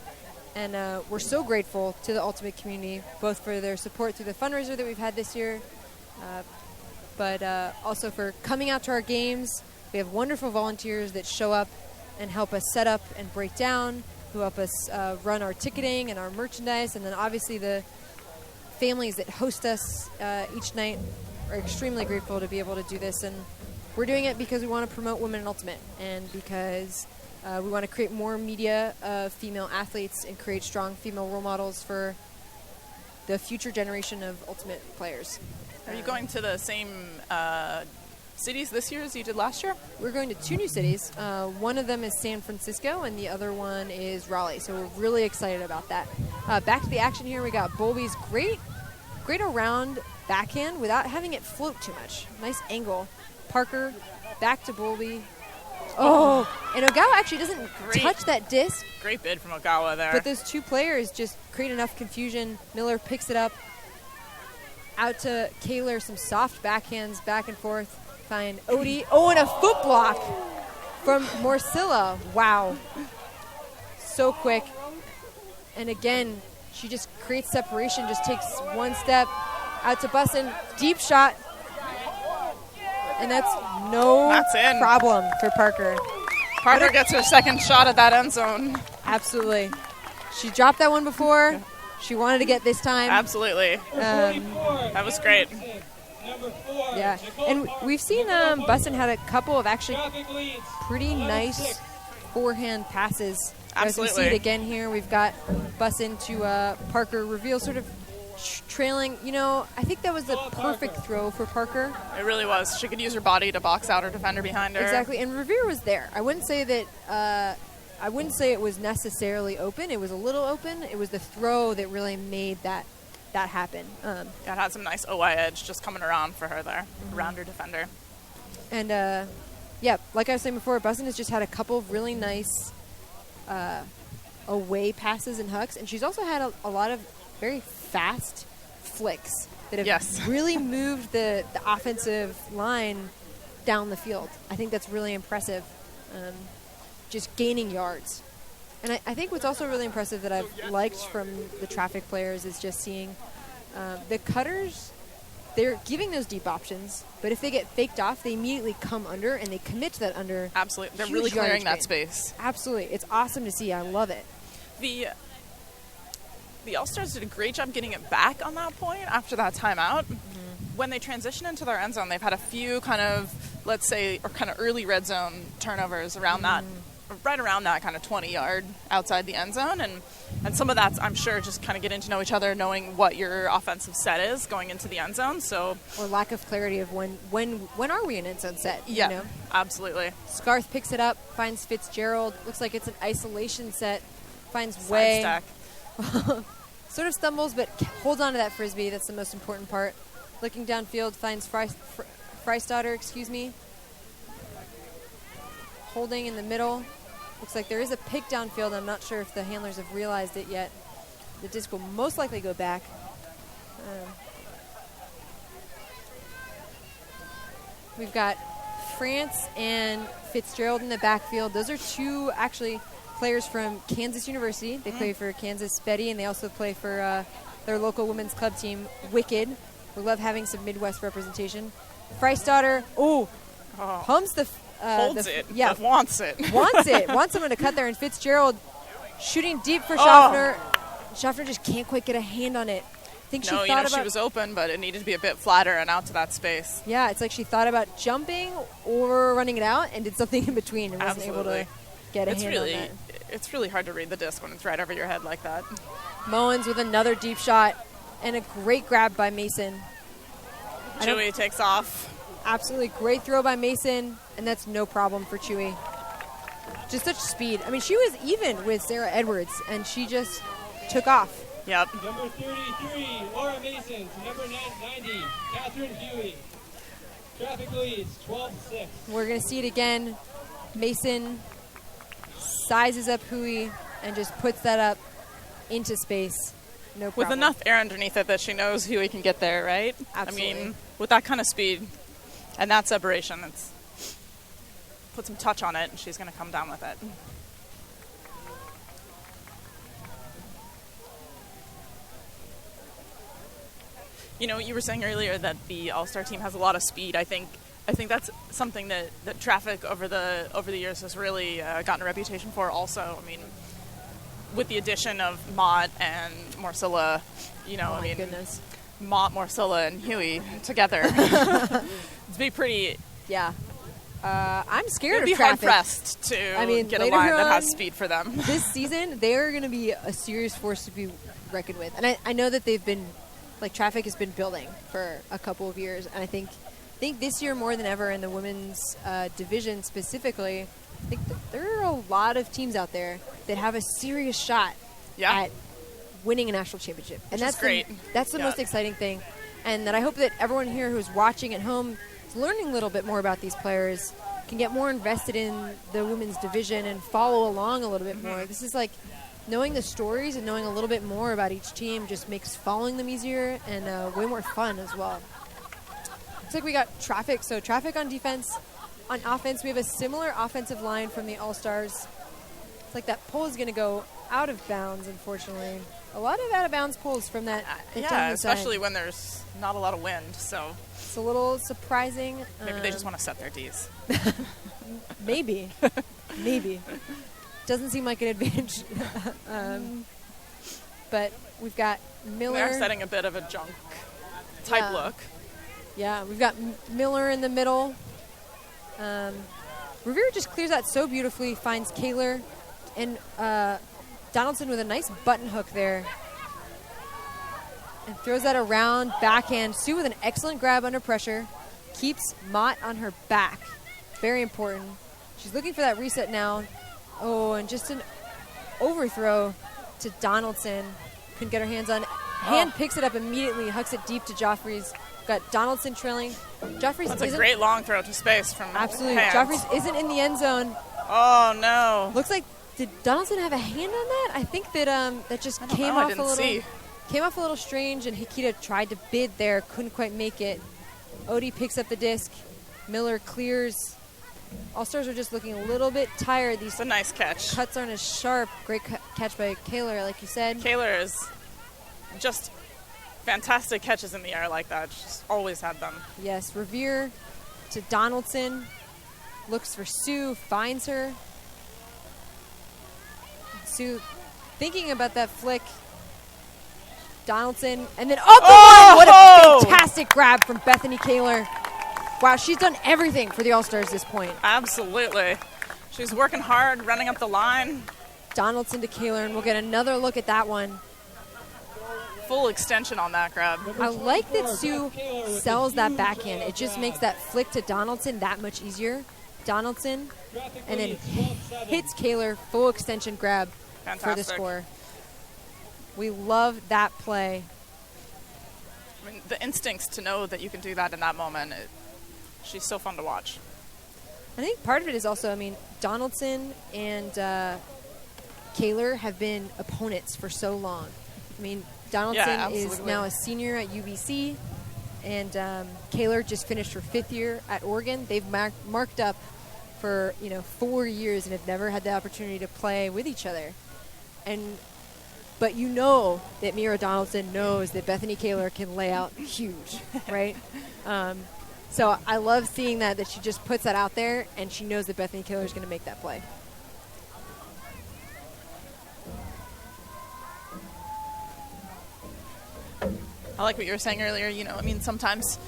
And we're so grateful to the Ultimate community, both for their support through the fundraiser that we've had this year, but also for coming out to our games. We have wonderful volunteers that show up and help us set up and break down, who help us run our ticketing and our merchandise, and then obviously the families that host us each night are extremely grateful to be able to do this. And we're doing it because we want to promote women in ultimate, and because we want to create more media of female athletes and create strong female role models for the future generation of ultimate players. Are you going to the same cities this year as you did last year? We're going to 2 new cities. One of them is San Francisco, and the other one is Raleigh. So we're really excited about that. Back to the action here. We got Bowlby's great around backhand without having it float too much. Nice angle. Parker back to Bowlby. Oh, and Ogawa actually doesn't touch that disc. Great bid from Ogawa there. But those 2 players just create enough confusion. Miller picks it up. Out to Kaylor, some soft backhands back and forth. Find Odie. Oh, and a foot block from Marcilla. Wow. So quick. And again, she just creates separation, just takes one step. Out to Bussin. Deep shot. And that's in. Problem for Parker. Parker gets her second shot at that end zone. Absolutely. She dropped that one before. She wanted to get this time. Absolutely. That was great. Yeah, and we've seen Bussin had a couple of actually pretty nice forehand passes. As we see it again here, we've got Bussin to Parker. Reveal sort of trailing. You know, I think that was the perfect throw for Parker. It really was. She could use her body to box out her defender behind her. Exactly, and Revere was there. I wouldn't say that. I wouldn't say it was necessarily open. It was a little open. It was the throw that really made that happen. It had some nice OI edge just coming around for her there, around her defender. And, yeah, like I was saying before, Bussin has just had a couple of really nice away passes and hooks. And she's also had a lot of very fast flicks that have really moved the offensive line down the field. I think that's really impressive, just gaining yards. And I think what's also really impressive that I've liked from the traffic players is just seeing the cutters, they're giving those deep options, but if they get faked off, they immediately come under and they commit to that under. Absolutely. They're really clearing that space. Absolutely. It's awesome to see. I love it. The All-Stars did a great job getting it back on that point after that timeout. When they transition into their end zone, they've had a few kind of, let's say, or kind of early red zone turnovers around that. Right around that kind of 20-yard outside the end zone. And some of that's, I'm sure, just kind of getting to know each other, knowing what your offensive set is going into the end zone. So, or lack of clarity of when are we an end zone set? Yeah, you know? Absolutely. Scarth picks it up, finds Fitzgerald. Looks like it's an isolation set. Finds Way. Stack. Sort of stumbles, but holds on to that Frisbee. That's the most important part. Looking downfield, finds Freistatter, holding in the middle. Looks like there is a pick downfield. I'm not sure if the handlers have realized it yet. The disc will most likely go back. We've got France and Fitzgerald in the backfield. Those are two, actually, players from Kansas University. They play for Kansas Betty, and they also play for their local women's club team, Wicked. We love having some Midwest representation. Freistatter, pumps the... Holds it. Yeah. Wants it. Wants someone to cut there. And Fitzgerald shooting deep for Schaffner. Schaffner just can't quite get a hand on it. I think she she was open, but it needed to be a bit flatter and out to that space. Yeah, it's like she thought about jumping or running it out and did something in between and wasn't able to get a hand on that. It's really hard to read the disc when it's right over your head like that. Mullins with another deep shot and a great grab by Mason. Chewy takes off. Absolutely great throw by Mason, and that's no problem for Chewy. Just such speed. I mean, she was even with Sarah Edwards, and she just took off. Yep. Number 33, Laura Mason. To number 90, Catherine Huey. Traffic leads, 12-6. We're going to see it again. Mason sizes up Huey and just puts that up into space. No problem. With enough air underneath it that she knows Huey can get there, right? Absolutely. I mean, with that kind of speed and that separation, it's put some touch on it, and she's going to come down with it. You know, you were saying earlier that the All-Star team has a lot of speed. I think that's something that Traffic over the years has really gotten a reputation for also. I mean, with the addition of Mott and Morcilla, Goodness. Mott, Morcilla, and Huey together. It'd be pretty... Yeah. I'm scared of Traffic. Traffic. Be hard-pressed to get a line that has speed for them. This season, they're going to be a serious force to be reckoned with. And I know that they've been... Traffic has been building for a couple of years. And I think this year more than ever in the women's division specifically, I think that there are a lot of teams out there that have a serious shot at winning a national championship. And that's great. That's the most exciting thing. And that I hope that everyone here who's watching at home is learning a little bit more about these players, can get more invested in the women's division and follow along a little bit more. This is like knowing the stories and knowing a little bit more about each team just makes following them easier and way more fun as well. Looks like we got Traffic. So Traffic on defense. On offense, we have a similar offensive line from the All-Stars. It's like that pull is going to go out of bounds, unfortunately. A lot of out-of-bounds pulls from that. Especially when there's not a lot of wind. So it's a little surprising. Maybe they just want to set their Ds. Maybe. Doesn't seem like an advantage. But we've got Miller. They're setting a bit of a junk type look. Yeah, we've got Miller in the middle. Revere just clears that so beautifully, finds Kaler, and Donaldson with a nice button hook there. And throws that around, backhand. Sue with an excellent grab under pressure. Keeps Mott on her back. Very important. She's looking for that reset now. Oh, and just an overthrow to Donaldson. Couldn't get her hands on. Hand picks it up immediately, hucks it deep to Joffrey's. Got Donaldson trailing. Joffrey's That's a great long throw to space from absolutely. hands. Joffrey's isn't in the end zone. Oh, no. Looks like, did Donaldson have a hand on that? I think that that just came off a little. Came off a little strange, and Hikita tried to bid there, couldn't quite make it. Odie picks up the disc. Miller clears. All-Stars are just looking a little bit tired. These It's a nice catch. cuts aren't as sharp. Great catch by Kaler, like you said. Kaler is just fantastic catches in the air like that. She's always had them. Yes, Revere to Donaldson. Looks for Sue, finds her. Sue thinking about that flick. Donaldson, and then up the line. What a fantastic grab from Bethany Kaler. Wow, she's done everything for the All-Stars this point. Absolutely. She's working hard, running up the line. Donaldson to Kaler, and we'll get another look at that one. Full extension on that grab. I like that Sue sells that backhand. It just makes that flick to Donaldson that much easier. Donaldson, and then hits Kaler, full extension grab for the score. We love that play. I mean, the instincts to know that you can do that in that moment, she's so fun to watch. I think part of it is also, I mean, Donaldson and Kaler have been opponents for so long. I mean, Donaldson is now a senior at UBC, and Kaler just finished her 5th year at Oregon. They've marked up for 4 years and have never had the opportunity to play with each other. But you know that Mira Donaldson knows that Bethany Kaler can lay out huge, right? So I love seeing that she just puts that out there, and she knows that Bethany Kaler is going to make that play. I like what you were saying earlier. I mean, sometimes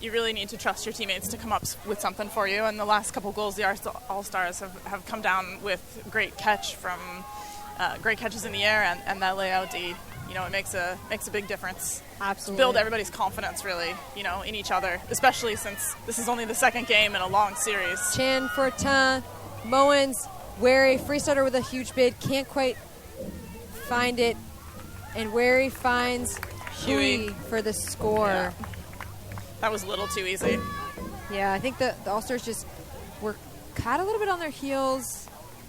you really need to trust your teammates to come up with something for you. And the last couple goals, the All-Stars have come down with great catch from great catches in the air and that layout D. It makes a big difference. Absolutely. To build everybody's confidence, really, in each other, especially since this is only the second game in a long series. Chan, Fortin, Mowens, Wary, Freestarter with a huge bid, can't quite find it. And Wary finds Huey for the score. Yeah. That was a little too easy. Yeah, I think the All-Stars just were caught a little bit on their heels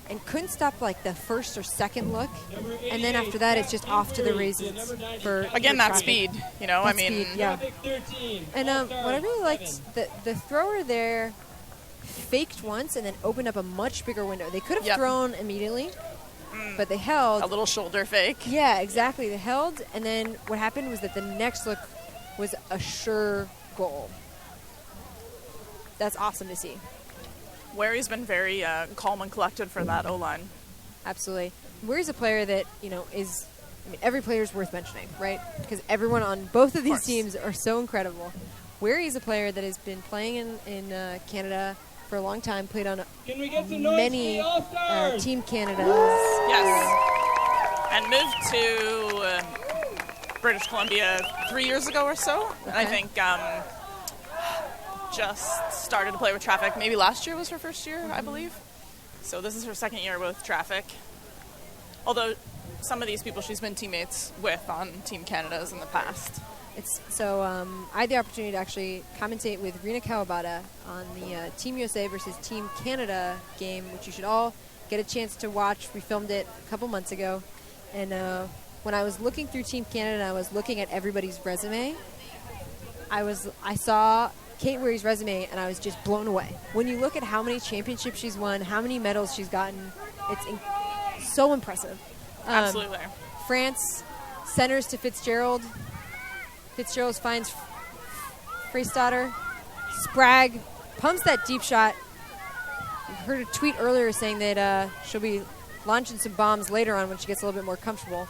and couldn't stop like the first or second look. And then after that, it's just off to the races. That speed, Speed, yeah. And what I really liked, the thrower there faked once and then opened up a much bigger window. They could have thrown immediately, but they held. A little shoulder fake. Yeah, exactly. They held, and then what happened was that the next look was a sure goal. That's awesome to see. Wary's been very calm and collected for that O-line. Absolutely. Wary's a player that, every player is worth mentioning, right? Because everyone on both of these teams are so incredible. Wary's a player that has been playing in Canada for a long time, played on many Team Canadas. Yes. And moved to British Columbia 3 years ago or so. Okay. And I think just started to play with Traffic. Maybe last year was her first year, I believe. So this is her second year with Traffic. Although some of these people she's been teammates with on Team Canada's in the past. I had the opportunity to actually commentate with Rina Kawabata on the Team USA versus Team Canada game, which you should all get a chance to watch. We filmed it a couple months ago. And when I was looking through Team Canada, I was looking at everybody's resume. I saw Kate Wary's resume, and I was just blown away. When you look at how many championships she's won, how many medals she's gotten, it's so impressive. Absolutely. France centers to Fitzgerald. Fitzgerald finds Freestadter. Sprague pumps that deep shot. I heard a tweet earlier saying that she'll be launching some bombs later on when she gets a little bit more comfortable.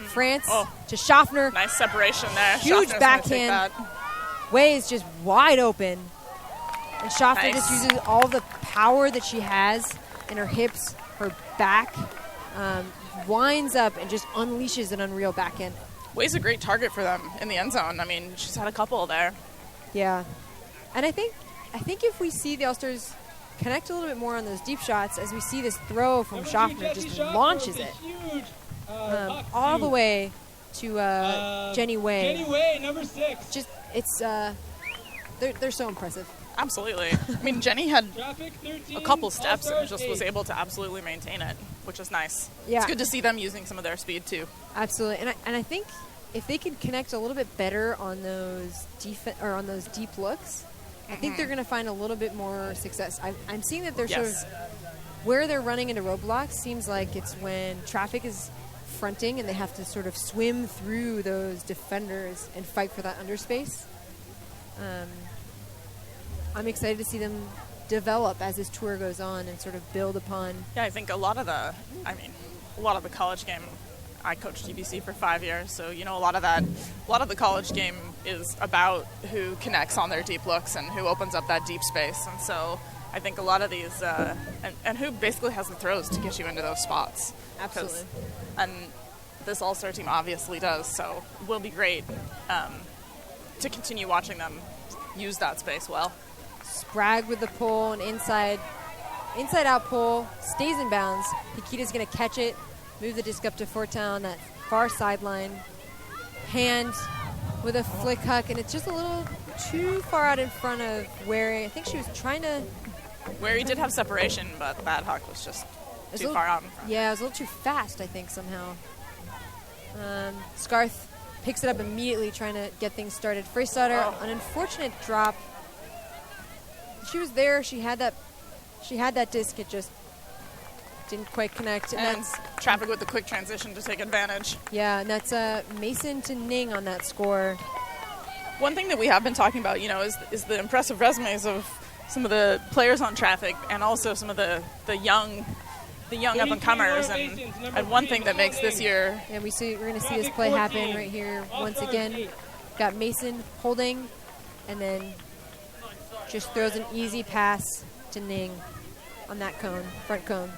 France to Schaffner. Nice separation there. Huge Schaffner's backhand. Way is just wide open. And Schaffner Nice. just uses all the power that she has in her hips, her back, winds up and just unleashes an unreal backhand. Way's a great target for them in the end zone. I mean, she's had a couple there. Yeah. And I think if we see the All-Stars connect a little bit more on those deep shots, as we see this throw from Number 2, Schaffner Jessie just Schaffner launches with a it huge, puck all the to, way to Jenny Way. Jenny Way, number 6. Just it's they're so impressive. Absolutely. I mean, Jenny had Traffic 13. a couple steps and All-Stars just was 8. able to absolutely maintain it, which is nice. Yeah. It's good to see them using some of their speed, too. Absolutely. And I think if they can connect a little bit better on those on those deep looks, I think they're going to find a little bit more success. I'm seeing that they're Yes. sort of where they're running into roadblocks seems like it's when traffic is fronting and they have to sort of swim through those defenders and fight for that underspace. I'm excited to see them develop as this tour goes on and sort of build upon. Yeah, I think a lot of the college game, I coached UBC for 5 years, so a lot of the college game is about who connects on their deep looks and who opens up that deep space. And so I think a lot of these, and who basically has the throws to get you into those spots. Absolutely. And this All-Star team obviously does, so it will be great to continue watching them use that space well. Sprague with the pull, an inside out pull, stays in bounds. Hikita's going to catch it, move the disc up to Fortown, that far sideline. Hand with a flick huck, and it's just a little too far out in front of where I think she was trying to. Where he did have separation, but that huck was just too far out in front. Yeah, it was a little too fast, I think, somehow. Scarth picks it up immediately, trying to get things started. Freestauter, an unfortunate drop. She was there. She had that disc. It just didn't quite connect. And that's traffic with the quick transition to take advantage. Yeah, and that's Mason to Ning on that score. One thing that we have been talking about, is the impressive resumes of some of the players on traffic and also some of the young up-and-comers. And one thing that makes this year... And we're going to see this play happen right here once again. Got Mason holding, and then just throws an easy pass to Ning on that cone, front cone.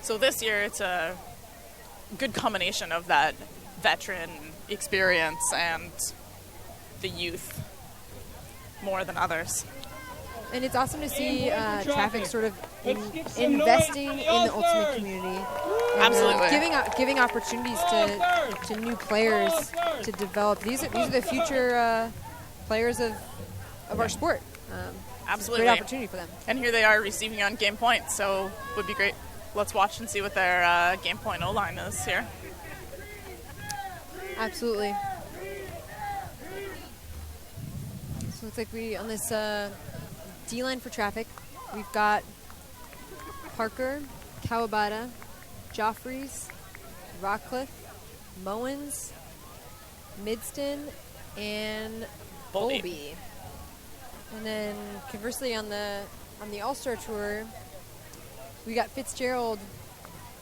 So this year it's a good combination of that veteran experience and the youth more than others. And it's awesome to see traffic sort of investing in the ultimate community. And, Absolutely. Giving opportunities to new players to develop. These are the future players of our sport. Absolutely. Great opportunity for them. And here they are receiving on game point, so it would be great. Let's watch and see what their game point O-line is here. Absolutely. So it looks like on this D-line for traffic, we've got Parker, Kawabata, Joffreys, Rockcliffe, Mowens, Midston, and Bowlby. And then conversely on the All-Star Tour, we got Fitzgerald,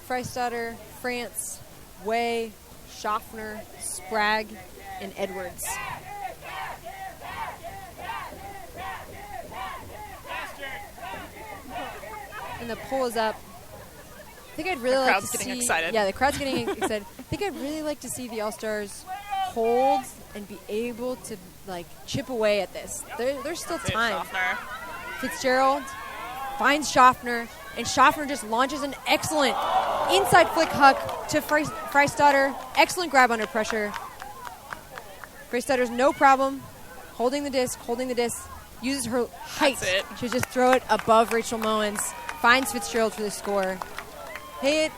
Freistauter, France, Way, Schaffner, Sprague, and Edwards. And the poll is up. I think I'd really like to see... The crowd's getting excited. Yeah, the crowd's getting excited. I think I'd really like to see the All-Stars hold and be able to, chip away at this. There's still time. Fitzgerald finds Schaffner, and Schaffner just launches an excellent inside flick huck to Freistauter. Excellent grab under pressure. Freistauter's no problem holding the disc, uses her height to just throw it above Rachel Mowens, finds Fitzgerald for the score. Hey,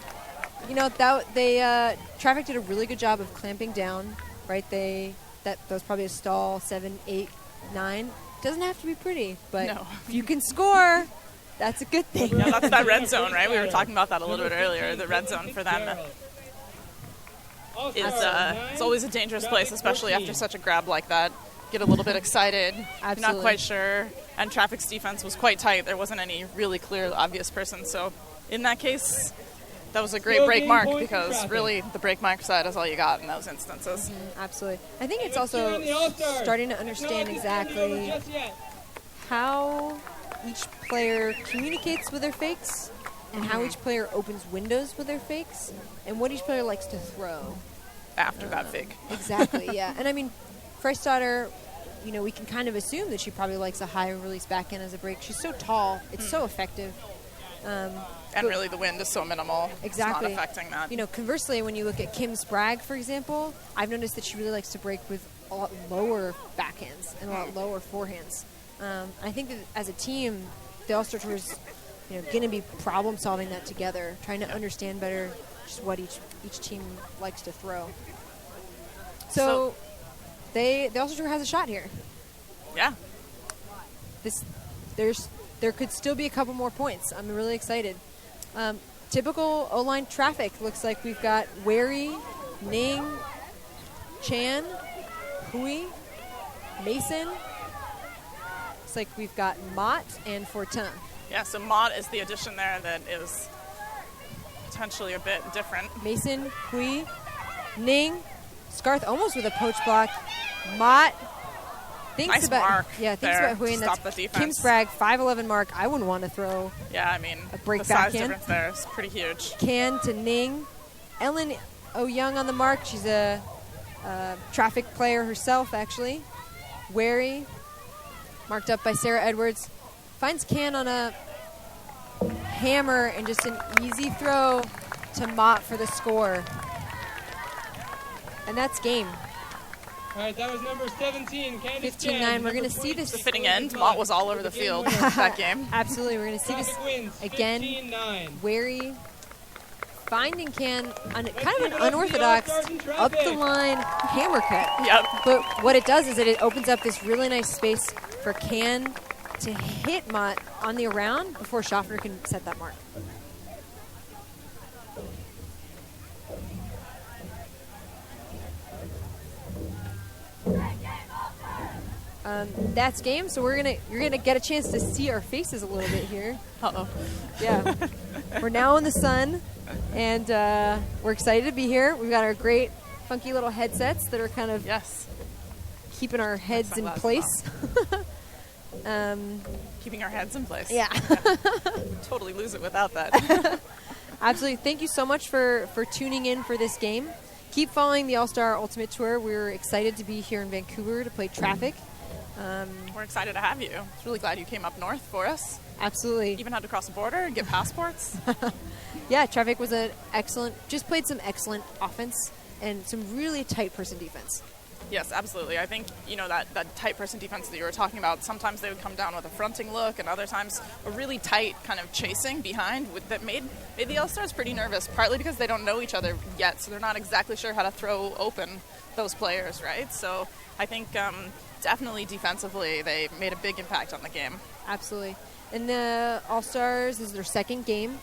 traffic did a really good job of clamping down, right? That was probably a stall 7, 8, 9. Doesn't have to be pretty, but if you can score, that's a good thing. Yeah, that's that red zone, right? We were talking about that a little bit earlier. The red zone for them is it's always a dangerous place, especially after such a grab like that. Get a little bit excited. Absolutely. You're not quite sure. And traffic's defense was quite tight. There wasn't any really clear, obvious person. So in that case, that was a great Still break game mark point for because Traffic. really the break mark side is all you got in those instances. Absolutely. I think it's Let's also turn the All-Stars. starting to It's understand not decided over exactly just yet. how each player communicates with their fakes and how each player opens windows with their fakes and what each player likes to throw. After that fake. Exactly, yeah. And I mean, Freistadter, you know, we can kind of assume that she probably likes a high release backhand as a break. She's so tall. It's so effective. And really the wind is so minimal. Exactly. It's not affecting that. You know, conversely, when you look at Kim Sprague, for example, I've noticed that she really likes to break with a lot lower backhands and a lot lower forehands. I think that as a team, the All-Star Tour is, you know, going to be problem-solving that together, trying to understand better just what each team likes to throw. So the All-Star Tour has a shot here. Yeah. There could still be a couple more points. I'm really excited. Typical O-line traffic. Looks like we've got Wary, Ning, Chan, Hui, Mason. Looks like we've got Mott and Fortin. Yeah, so Mott is the addition there that is potentially a bit different. Mason, Hui, Ning, Scarth almost with a poach block. Mott thinks Nice about mark thinks there about Hui, and to stop that's the defense. Kim Sprague, 5'11" mark. I wouldn't want to throw Yeah, I mean, A break the size backhand? difference there is pretty huge. Can to Ning. Ellen Young on the mark. She's a traffic player herself, actually. Wary, marked up by Sarah Edwards. Finds Can on a hammer and just an easy throw to Mott for the score. And that's game. All right, that was number 17, Candace 15-9. Chen. We're going to Number see this. The fitting end, Mott was all over the field that game. Absolutely. We're going to see this Traffic wins again. 15-9. Wary finding Can on kind of an give it up for the unorthodox All-Stars in up the traffic. line hammer cut. Yep. But what it does is it opens up this really nice space for Can to hit Mott on the around before Schaffner can set that mark. That's game. So you're gonna get a chance to see our faces a little bit here. Uh-oh. Yeah, we're now in the sun, and we're excited to be here. We've got our great, funky little headsets that are kind of Yes. keeping our heads in Sunglasses place. Keeping our heads in place. Yeah, Totally lose it without that. absolutely. Thank you so much for tuning in for this game. Keep following the All-Star Ultimate Tour. We're excited to be here in Vancouver to play Traffic. We're excited to have you. Really glad you came up north for us. Absolutely. Even had to cross the border and get passports. Yeah, Traffic was just played some excellent offense and some really tight person defense. Yes, absolutely. I think, that tight person defense that you were talking about, sometimes they would come down with a fronting look, and other times a really tight kind of chasing behind that made the All-Stars pretty nervous, partly because they don't know each other yet, so they're not exactly sure how to throw open those players, right? So I think definitely defensively they made a big impact on the game. Absolutely. And the All-Stars is their second game.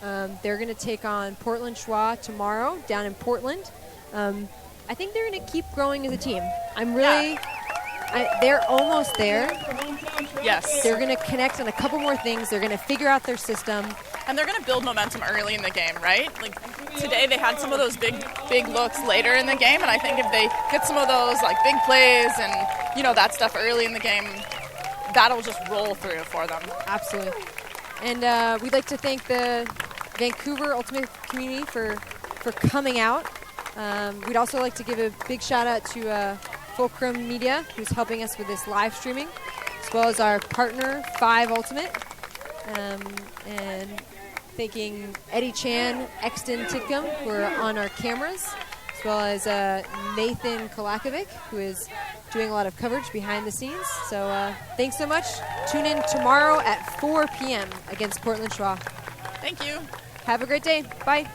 They're going to take on Portland Schwa tomorrow down in Portland. I think they're going to keep growing as a team. They're almost there. Yes. They're going to connect on a couple more things. They're going to figure out their system. And they're going to build momentum early in the game, right? Like today they had some of those big looks later in the game, and I think if they get some of those like big plays and that stuff early in the game, that'll just roll through for them. Absolutely. And we'd like to thank the Vancouver Ultimate community for coming out. We'd also like to give a big shout out to Fulcrum Media, who's helping us with this live streaming, as well as our partner, 5 Ultimate. And thanking Eddie Chan, Exton Titcomb, who are on our cameras, as well as Nathan Kolakovic, who is doing a lot of coverage behind the scenes. So thanks so much. Tune in tomorrow at 4 p.m. against Portland Schwa. Thank you. Have a great day. Bye.